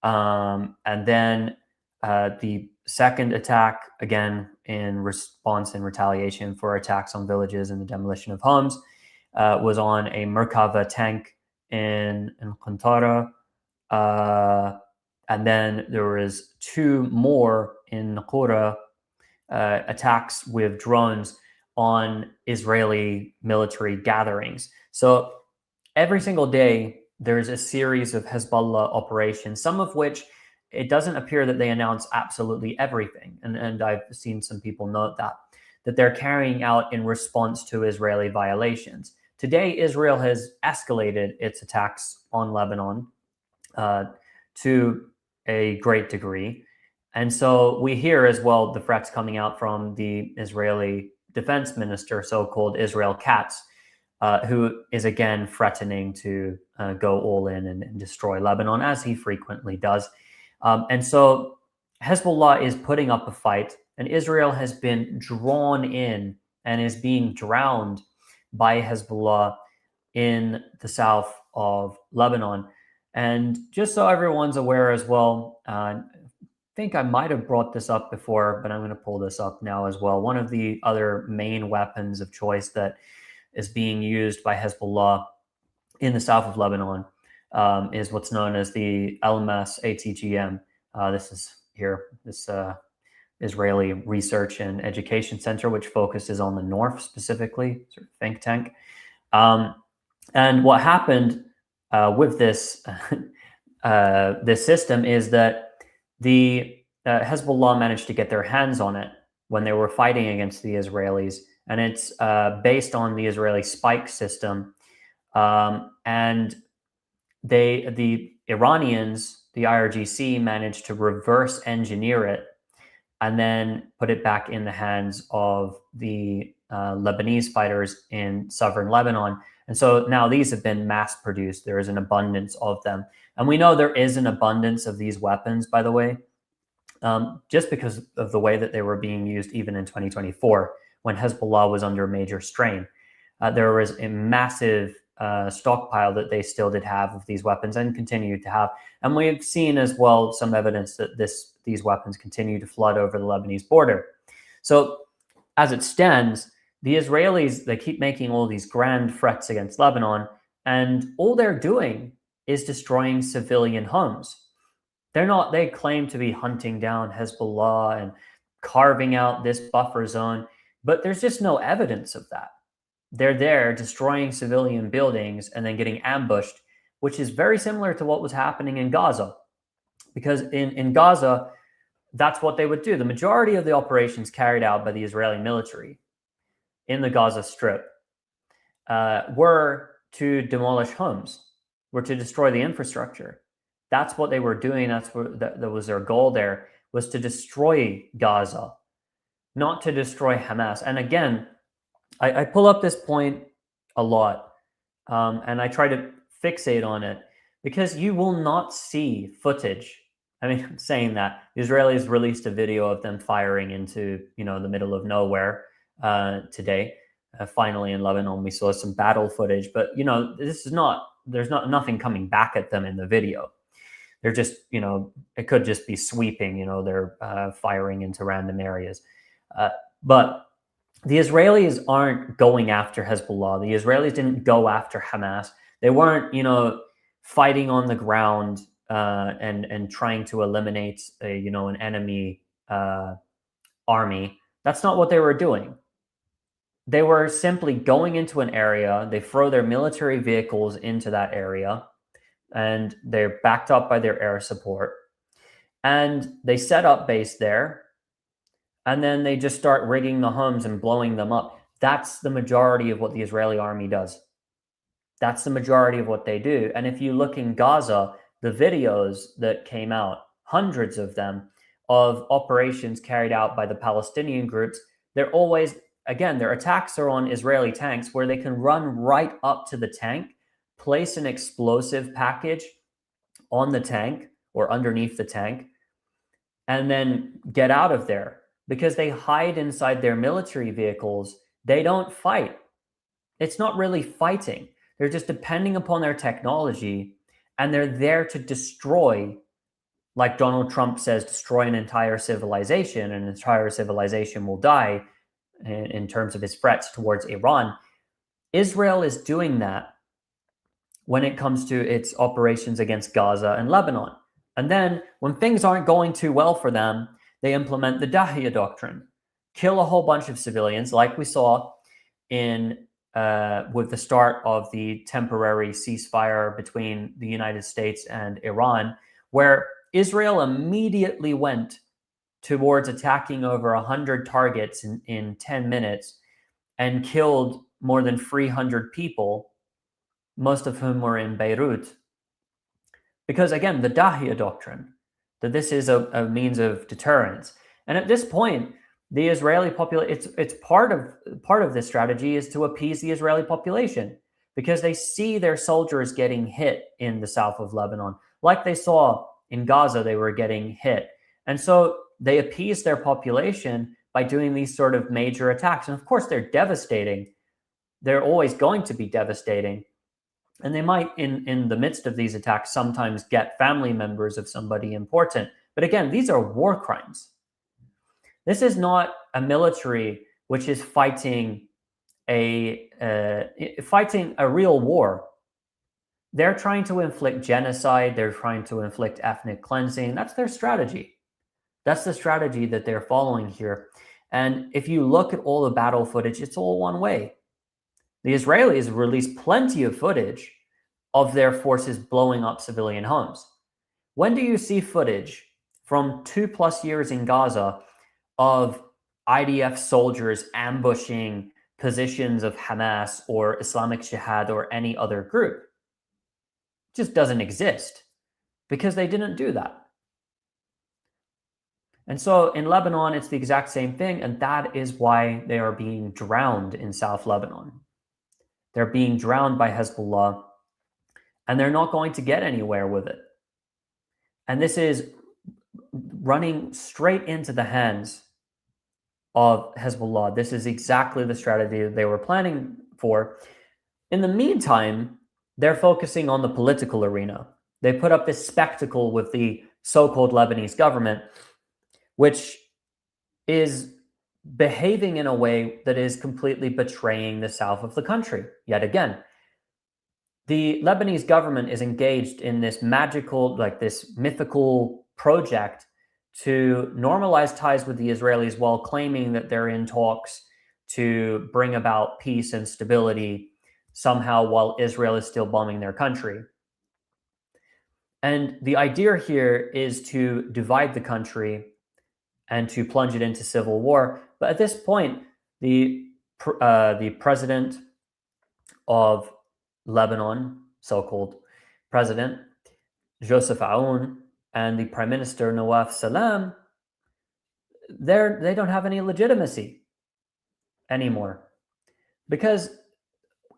And then the second attack, again, in response and retaliation for attacks on villages and the demolition of homes, was on a Merkava tank in Qantara. And then there was 2 more in Naqoura, attacks with drones on Israeli military gatherings. So every single day, there's a series of Hezbollah operations, some of which it doesn't appear that they announce absolutely everything. And I've seen some people note that they're carrying out in response to Israeli violations. Today, Israel has escalated its attacks on Lebanon to a great degree. And so we hear as well the threats coming out from the Israeli defense minister, so-called Israel Katz, who is again threatening to go all in and destroy Lebanon, as he frequently does. And so Hezbollah is putting up a fight, and Israel has been drawn in and is being drowned by Hezbollah in the south of Lebanon. And just so everyone's aware as well, I think I might have brought this up before, but I'm going to pull this up now as well. One of the other main weapons of choice that is being used by Hezbollah in the south of Lebanon is what's known as the LMS ATGM. This is here, this Israeli Research and Education Center, which focuses on the north specifically, sort of think tank. And what happened with this this system is that the Hezbollah managed to get their hands on it when they were fighting against the Israelis, and it's based on the Israeli spike system. And the Iranians, the IRGC, managed to reverse engineer it and then put it back in the hands of the Lebanese fighters in southern Lebanon. And so now these have been mass produced. There is an abundance of them. And we know there is an abundance of these weapons, by the way, just because of the way that they were being used even in 2024, when Hezbollah was under major strain. There was a massive stockpile that they still did have of these weapons and continue to have. And we've seen as well some evidence that these weapons continue to flood over the Lebanese border. So as it stands, the Israelis, they keep making all these grand threats against Lebanon, and all they're doing is destroying civilian homes. They claim to be hunting down Hezbollah and carving out this buffer zone, but there's just no evidence of that. They're there destroying civilian buildings and then getting ambushed, which is very similar to what was happening in Gaza. Because in Gaza, that's what they would do. The majority of the operations carried out by the Israeli military in the Gaza Strip were to demolish homes, were to destroy the infrastructure. That's what they were doing. That's what that was their goal there, was to destroy Gaza, not to destroy Hamas. And again, I pull up this point a lot, and I try to fixate on it because you will not see footage. I mean, saying that, the Israelis released a video of them firing into, the middle of nowhere today. Finally, in Lebanon, we saw some battle footage, but there's nothing coming back at them in the video. They're just, it could just be sweeping. They're firing into random areas, but the Israelis aren't going after Hezbollah. The Israelis didn't go after Hamas. They weren't, fighting on the ground and trying to eliminate an enemy army. That's not what they were doing. They were simply going into an area. They throw their military vehicles into that area, and they're backed up by their air support. And they set up base there. And then they just start rigging the homes and blowing them up. That's the majority of what the Israeli army does. That's the majority of what they do. And if you look in Gaza, the videos that came out, hundreds of them, of operations carried out by the Palestinian groups, they're always, again, their attacks are on Israeli tanks where they can run right up to the tank, place an explosive package on the tank or underneath the tank, and then get out of there. Because they hide inside their military vehicles, they don't fight. It's not really fighting. They're just depending upon their technology, and they're there to destroy, like Donald Trump says, destroy an entire civilization, and an entire civilization will die in terms of his threats towards Iran. Israel is doing that when it comes to its operations against Gaza and Lebanon. And then when things aren't going too well for them, they implement the Dahiya doctrine, kill a whole bunch of civilians, like we saw with the start of the temporary ceasefire between the United States and Iran, where Israel immediately went towards attacking over 100 targets in 10 minutes and killed more than 300 people, most of whom were in Beirut. Because again, the Dahiya doctrine, that this is a means of deterrence. And at this point, the Israeli population, it's part of this strategy is to appease the Israeli population, because they see their soldiers getting hit in the south of Lebanon. Like they saw in Gaza, they were getting hit. And so they appease their population by doing these sort of major attacks. And of course, they're devastating. They're always going to be devastating. And they might, in the midst of these attacks, sometimes get family members of somebody important. But again, these are war crimes. This is not a military which is fighting a real war. They're trying to inflict genocide. They're trying to inflict ethnic cleansing. That's their strategy. That's the strategy that they're following here. And if you look at all the battle footage, it's all one way. The Israelis released plenty of footage of their forces blowing up civilian homes. When do you see footage from 2+ years in Gaza of IDF soldiers ambushing positions of Hamas or Islamic Jihad or any other group? It just doesn't exist because they didn't do that. And so in Lebanon, it's the exact same thing. And that is why they are being drowned in South Lebanon. They're being drowned by Hezbollah, and they're not going to get anywhere with it. And this is running straight into the hands of Hezbollah. This is exactly the strategy that they were planning for. In the meantime, they're focusing on the political arena. They put up this spectacle with the so-called Lebanese government, which is behaving in a way that is completely betraying the south of the country. Yet again, the Lebanese government is engaged in this magical, like this mythical project to normalize ties with the Israelis while claiming that they're in talks to bring about peace and stability somehow while Israel is still bombing their country. And the idea here is to divide the country and to plunge it into civil war. But at this point, the president of Lebanon, so-called president, Joseph Aoun, and the prime minister, Nawaf Salam, they don't have any legitimacy anymore. Because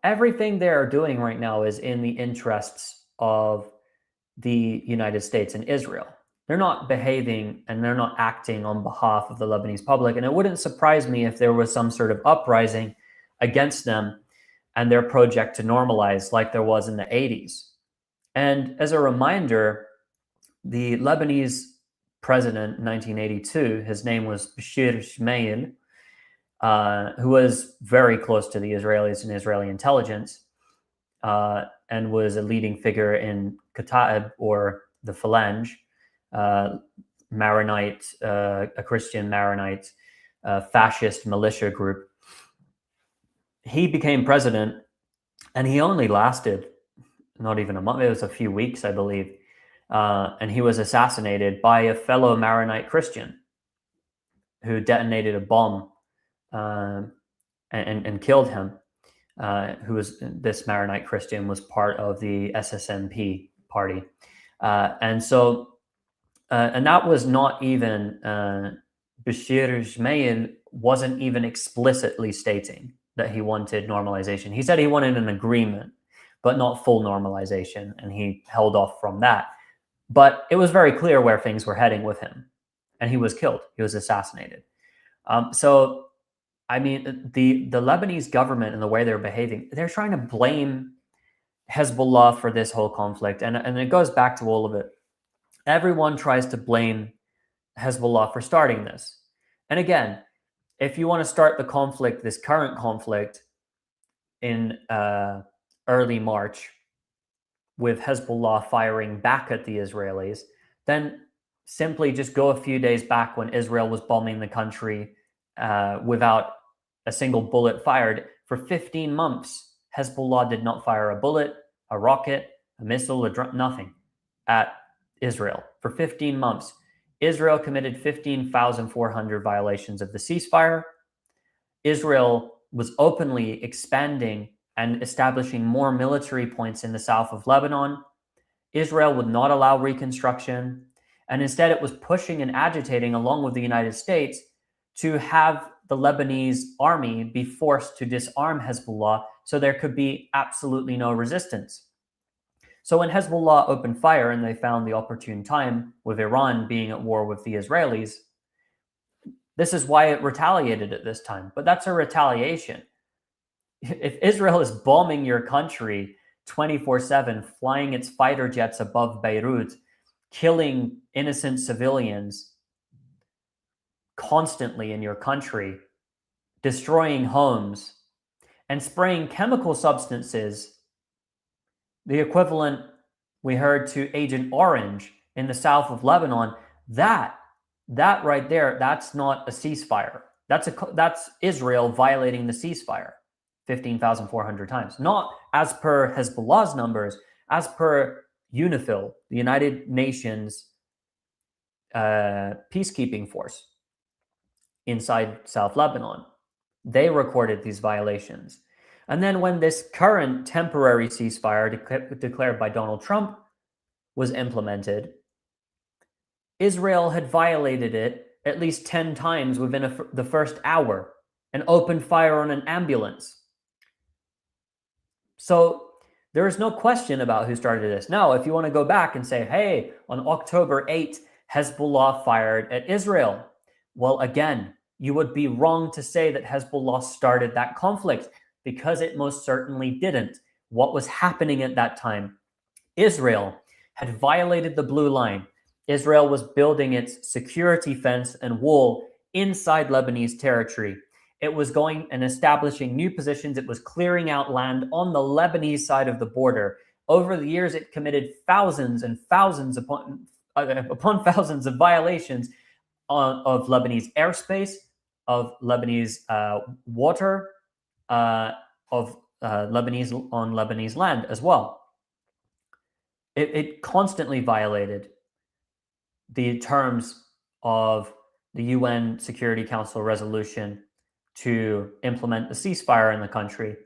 everything they're doing right now is in the interests of the United States and Israel. They're not behaving and they're not acting on behalf of the Lebanese public. And it wouldn't surprise me if there was some sort of uprising against them and their project to normalize like there was in the 80s. And as a reminder, the Lebanese president in 1982, his name was Bashir Shmail, who was very close to the Israelis and Israeli intelligence, and was a leading figure in Kataib, or the Phalange, Maronite, a Christian Maronite fascist militia group. He became president, and he only lasted not even a month. It was a few weeks, I believe. And he was assassinated by a fellow Maronite Christian who detonated a bomb and killed him. Who was this Maronite Christian was part of the SSNP party. And that was not even, Bashir Shmail wasn't even explicitly stating that he wanted normalization. He said he wanted an agreement, but not full normalization, and he held off from that. But it was very clear where things were heading with him, and he was killed. He was assassinated. So, I mean, the Lebanese government and the way they're behaving, they're trying to blame Hezbollah for this whole conflict, and it goes back to all of it. Everyone tries to blame Hezbollah for starting this. And again, if you want to start the conflict, this current conflict, in early March, with Hezbollah firing back at the Israelis, then simply just go a few days back when Israel was bombing the country without a single bullet fired. For 15 months, Hezbollah did not fire a bullet, a rocket, a missile, a drone, nothing at Israel for 15 months. Israel committed 15,400 violations of the ceasefire. Israel was openly expanding and establishing more military points in the south of Lebanon. Israel would not allow reconstruction, and instead it was pushing and agitating along with the United States to have the Lebanese army be forced to disarm Hezbollah so there could be absolutely no resistance. So when Hezbollah opened fire and they found the opportune time, with Iran being at war with the Israelis, this is why it retaliated at this time. But that's a retaliation. If Israel is bombing your country 24/7, flying its fighter jets above Beirut, killing innocent civilians constantly in your country, destroying homes, and spraying chemical substances, the equivalent we heard to Agent Orange in the south of Lebanon, that right there, that's not a ceasefire. That's Israel violating the ceasefire 15,400 times. Not as per Hezbollah's numbers, as per UNIFIL, the United Nations peacekeeping force inside South Lebanon. They recorded these violations. And then when this current temporary ceasefire declared by Donald Trump was implemented, Israel had violated it at least 10 times within the first hour and opened fire on an ambulance. So there is no question about who started this. Now, if you want to go back and say, hey, on October 8th, Hezbollah fired at Israel. Well, again, you would be wrong to say that Hezbollah started that conflict, because it most certainly didn't. What was happening at that time? Israel had violated the blue line. Israel was building its security fence and wall inside Lebanese territory. It was going and establishing new positions. It was clearing out land on the Lebanese side of the border. Over the years, it committed thousands and thousands upon thousands of violations of Lebanese airspace, of Lebanese water, of Lebanese land as well. It constantly violated the terms of the UN Security Council resolution to implement the ceasefire in the country.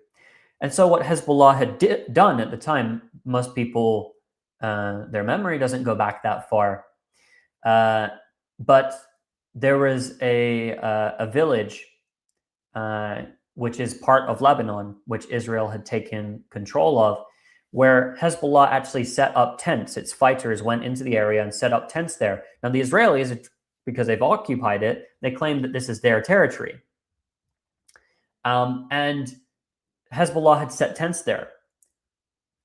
And so what Hezbollah had done at the time, most people, their memory doesn't go back that far, but there was a village which is part of Lebanon, which Israel had taken control of, where Hezbollah actually set up tents. Its fighters went into the area and set up tents there. Now, the Israelis, because they've occupied it, they claim that this is their territory. And Hezbollah had set tents there.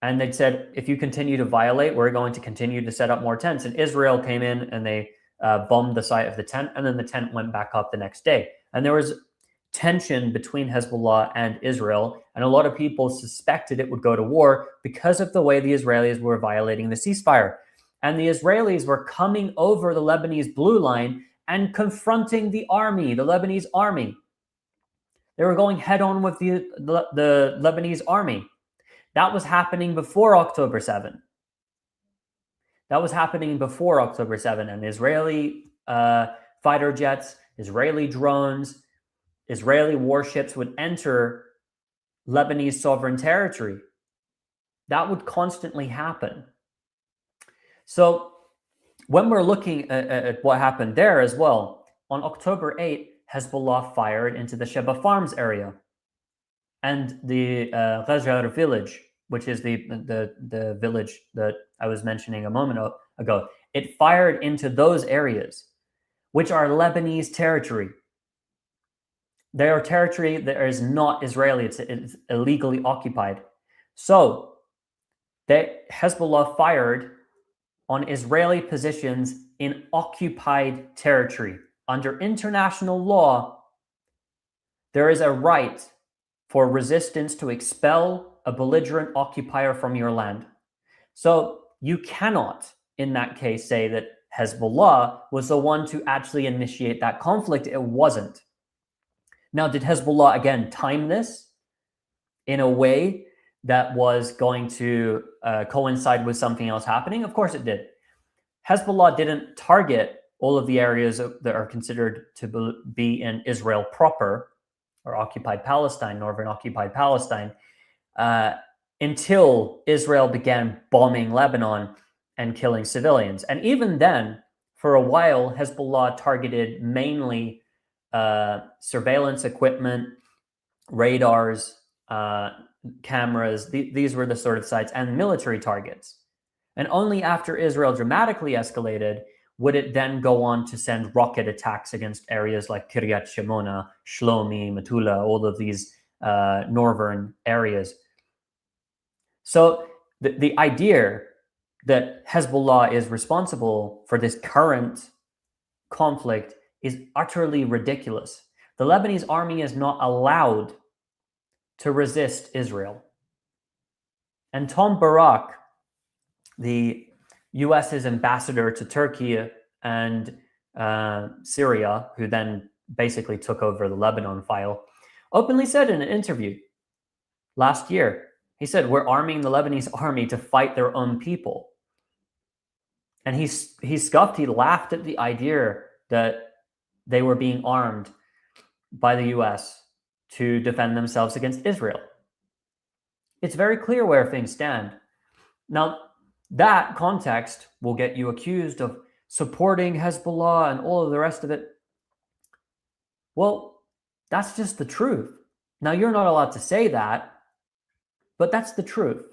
And they'd said, if you continue to violate, we're going to continue to set up more tents. And Israel came in and they bombed the site of the tent, and then the tent went back up the next day. And there was tension between Hezbollah and Israel, and a lot of people suspected it would go to war because of the way the Israelis were violating the ceasefire. And the Israelis were coming over the Lebanese blue line and confronting the army, the Lebanese army. They were going head on with the Lebanese army. That was happening before October 7. That was happening before October 7, and Israeli fighter jets, Israeli drones, Israeli warships would enter Lebanese sovereign territory. That would constantly happen. So when we're looking at what happened there as well, on October 8, Hezbollah fired into the Sheba Farms area and the Ghajar village, which is the village that I was mentioning a moment ago. It fired into those areas, which are Lebanese territory. They are territory that is not Israeli. It's illegally occupied. So Hezbollah fired on Israeli positions in occupied territory. Under international law, there is a right for resistance to expel a belligerent occupier from your land. So you cannot, in that case, say that Hezbollah was the one to actually initiate that conflict. It wasn't. Now, did Hezbollah, again, time this in a way that was going to coincide with something else happening? Of course it did. Hezbollah didn't target all of the areas that are considered to be in Israel proper, or occupied Palestine, northern occupied Palestine, until Israel began bombing Lebanon and killing civilians. And even then, for a while, Hezbollah targeted mainly surveillance equipment, radars, cameras. These were the sort of sites, and military targets. And only after Israel dramatically escalated would it then go on to send rocket attacks against areas like Kiryat Shimona, Shlomi, Metula, all of these northern areas. So the idea that Hezbollah is responsible for this current conflict is utterly ridiculous. The Lebanese army is not allowed to resist Israel. And Tom Barak, the US's ambassador to Turkey and Syria, who then basically took over the Lebanon file, openly said in an interview last year, he said, we're arming the Lebanese army to fight their own people. And he scoffed, he laughed at the idea that they were being armed by the US to defend themselves against Israel. It's very clear where things stand. Now, that context will get you accused of supporting Hezbollah and all of the rest of it. Well, that's just the truth. Now, you're not allowed to say that, but that's the truth.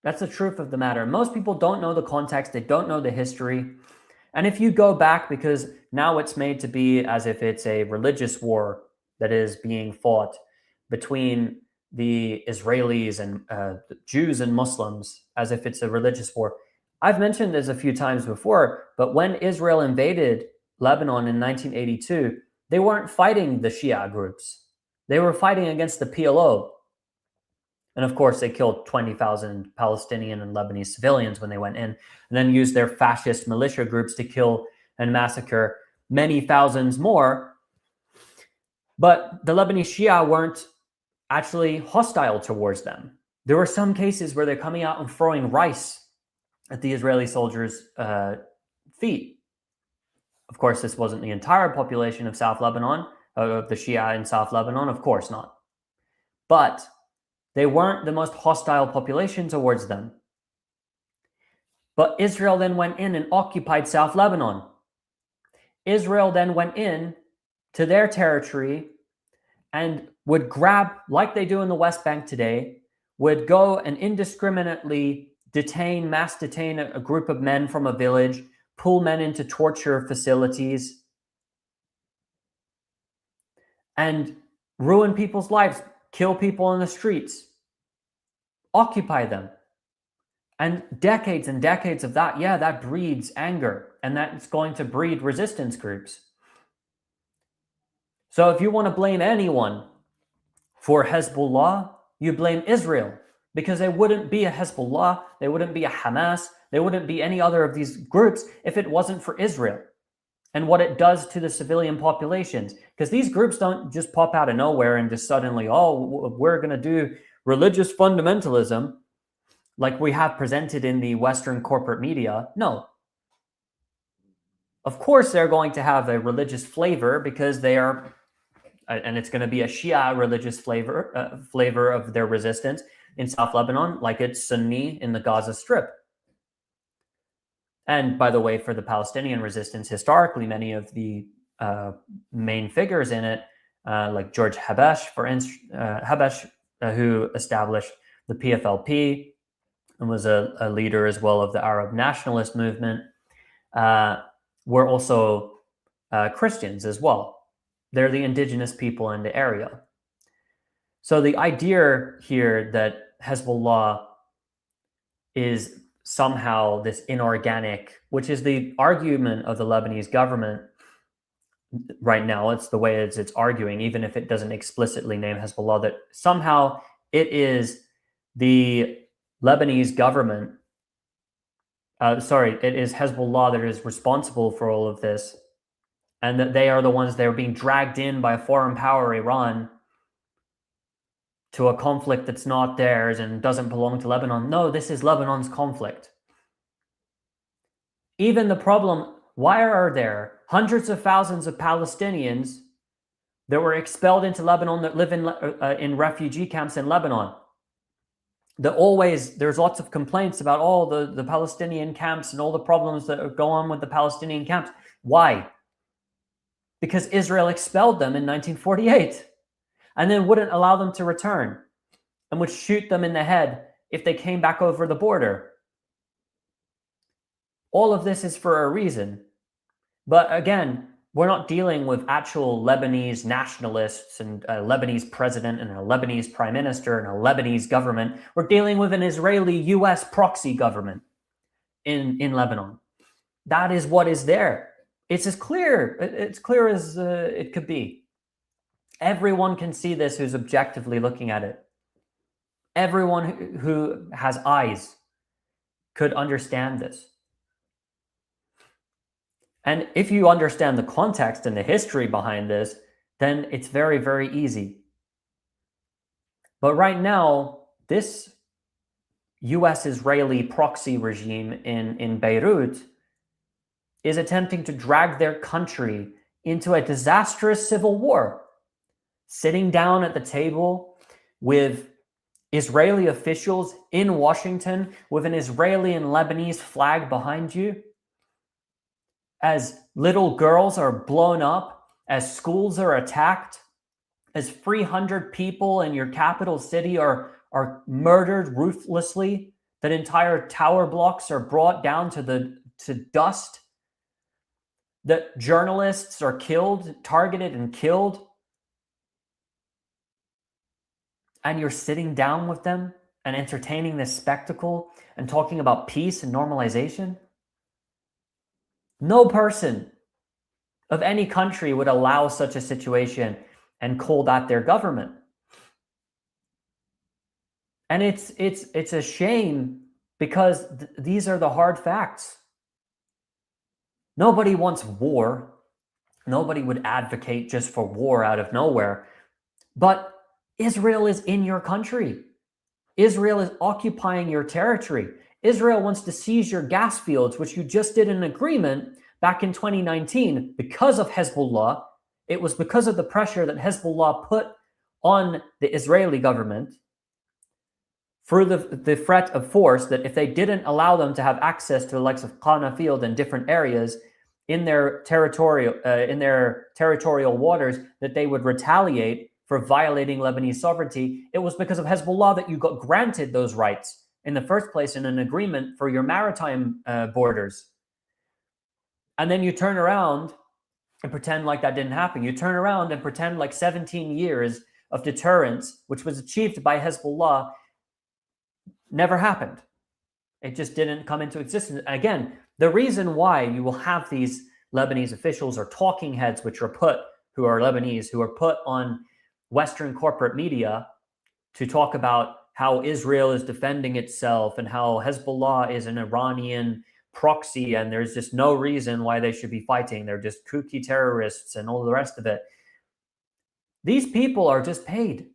That's the truth of the matter. Most people don't know the context. They don't know the history. And if you go back, because now it's made to be as if it's a religious war that is being fought between the Israelis and Jews and Muslims, as if it's a religious war. I've mentioned this a few times before, but when Israel invaded Lebanon in 1982, they weren't fighting the Shia groups. They were fighting against the PLO. And of course, they killed 20,000 Palestinian and Lebanese civilians when they went in, and then used their fascist militia groups to kill and massacre many thousands more. But the Lebanese Shia weren't actually hostile towards them. There were some cases where they're coming out and throwing rice at the Israeli soldiers' feet. Of course, this wasn't the entire population of South Lebanon, of the Shia in South Lebanon, of course not. But they weren't the most hostile population towards them. But Israel then went in and occupied South Lebanon. Israel then went in to their territory and would grab, like they do in the West Bank today, would go and indiscriminately mass detain a group of men from a village, pull men into torture facilities, and ruin people's lives, kill people in the streets, occupy them. And decades of that, yeah, that breeds anger, and that's going to breed resistance groups. So if you want to blame anyone for Hezbollah, you blame Israel, because there wouldn't be a Hezbollah, there wouldn't be a Hamas, there wouldn't be any other of these groups if it wasn't for Israel and what it does to the civilian populations. Because these groups don't just pop out of nowhere and just suddenly, oh, we're going to do religious fundamentalism like we have presented in the Western corporate media. No. Of course, they're going to have a religious flavor because they are, and it's going to be a Shia religious flavor of their resistance in South Lebanon, like it's Sunni in the Gaza Strip. And by the way, for the Palestinian resistance, historically, many of the main figures in it, like George Habash, who established the PFLP and was a leader as well of the Arab nationalist movement, were also Christians as well. They're the indigenous people in the area. So the idea here that Hezbollah is somehow this inorganic, which is the argument of the Lebanese government right now, it's the way it's arguing, even if it doesn't explicitly name Hezbollah, that somehow it is the Lebanese government, it is Hezbollah that is responsible for all of this, and that they are the ones that are being dragged in by a foreign power, Iran, to a conflict that's not theirs and doesn't belong to Lebanon. No, this is Lebanon's conflict. even the problem, why are there hundreds of thousands of Palestinians that were expelled into Lebanon that live in refugee camps in Lebanon? There's lots of complaints about all the Palestinian camps and all the problems that go on with the Palestinian camps. Why? Because Israel expelled them in 1948 and then wouldn't allow them to return and would shoot them in the head if they came back over the border. All of this is for a reason. But again, we're not dealing with actual Lebanese nationalists and a Lebanese president and a Lebanese prime minister and a Lebanese government. We're dealing with an Israeli-US proxy government in Lebanon. That is what is there. It's as clear. It's clear as it could be. Everyone can see this who's objectively looking at it. Everyone who has eyes could understand this. And if you understand the context and the history behind this, then it's very, very easy. But right now, this US-Israeli proxy regime in Beirut is attempting to drag their country into a disastrous civil war, sitting down at the table with Israeli officials in Washington with an Israeli and Lebanese flag behind you, as little girls are blown up, as schools are attacked, as 300 people in your capital city are murdered ruthlessly, that entire tower blocks are brought down to dust, that journalists are killed, targeted and killed, and you're sitting down with them and entertaining this spectacle and talking about peace and normalization? No person of any country would allow such a situation and call that their government. And it's a shame because these are the hard facts. Nobody wants war. Nobody would advocate just for war out of nowhere. But Israel is in your country. Israel is occupying your territory. Israel wants to seize your gas fields, which you just did an agreement back in 2019 because of Hezbollah. It was because of the pressure that Hezbollah put on the Israeli government through the threat of force, that if they didn't allow them to have access to the likes of Qana field and different areas in their territorial waters, that they would retaliate for violating Lebanese sovereignty. It was because of Hezbollah that you got granted those rights in the first place in an agreement for your maritime borders. And then you turn around and pretend like that didn't happen. You turn around and pretend like 17 years of deterrence, which was achieved by Hezbollah, never happened. It just didn't come into existence. Again, the reason why you will have these Lebanese officials or talking heads, who are Lebanese, who are put on Western corporate media to talk about how Israel is defending itself and how Hezbollah is an Iranian proxy and there's just no reason why they should be fighting. They're just kooky terrorists and all the rest of it. These people are just paid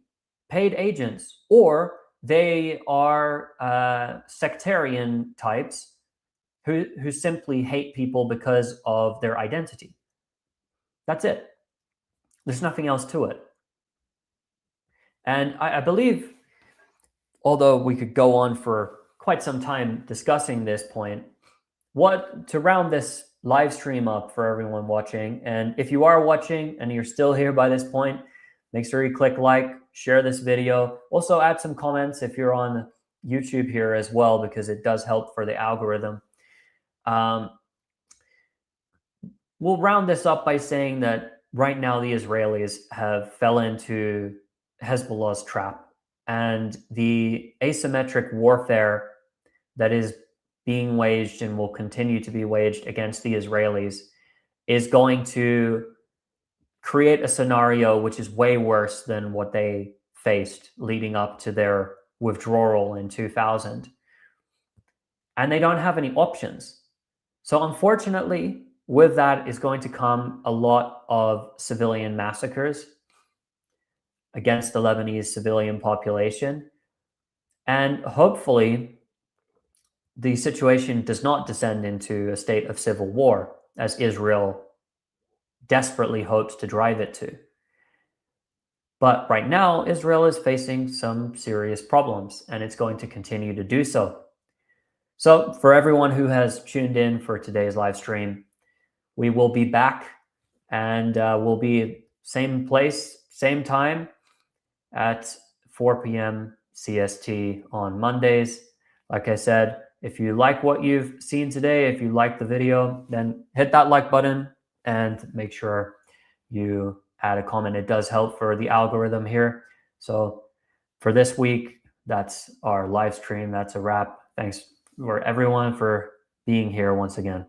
agents, or they are sectarian types who simply hate people because of their identity. That's it. There's nothing else to it. And I believe, although we could go on for quite some time discussing this point, to round this live stream up for everyone watching, and if you are watching and you're still here by this point, make sure you click like, share this video. Also add some comments if you're on YouTube here as well, because it does help for the algorithm. We'll round this up by saying that right now the Israelis have fell into Hezbollah's trap, and the asymmetric warfare that is being waged and will continue to be waged against the Israelis is going to create a scenario which is way worse than what they faced leading up to their withdrawal in 2000. And they don't have any options. So unfortunately, with that is going to come a lot of civilian massacres against the Lebanese civilian population. And hopefully the situation does not descend into a state of civil war, as Israel desperately hopes to drive it to. But right now, Israel is facing some serious problems, and it's going to continue to do so. So for everyone who has tuned in for today's live stream, we will be back, and we'll be same place, same time at 4 p.m. CST on Mondays. Like I said, if you like what you've seen today, if you like the video, then hit that like button and make sure you add a comment. It does help for the algorithm here. So for this week, that's our live stream. That's a wrap. Thanks for everyone for being here once again.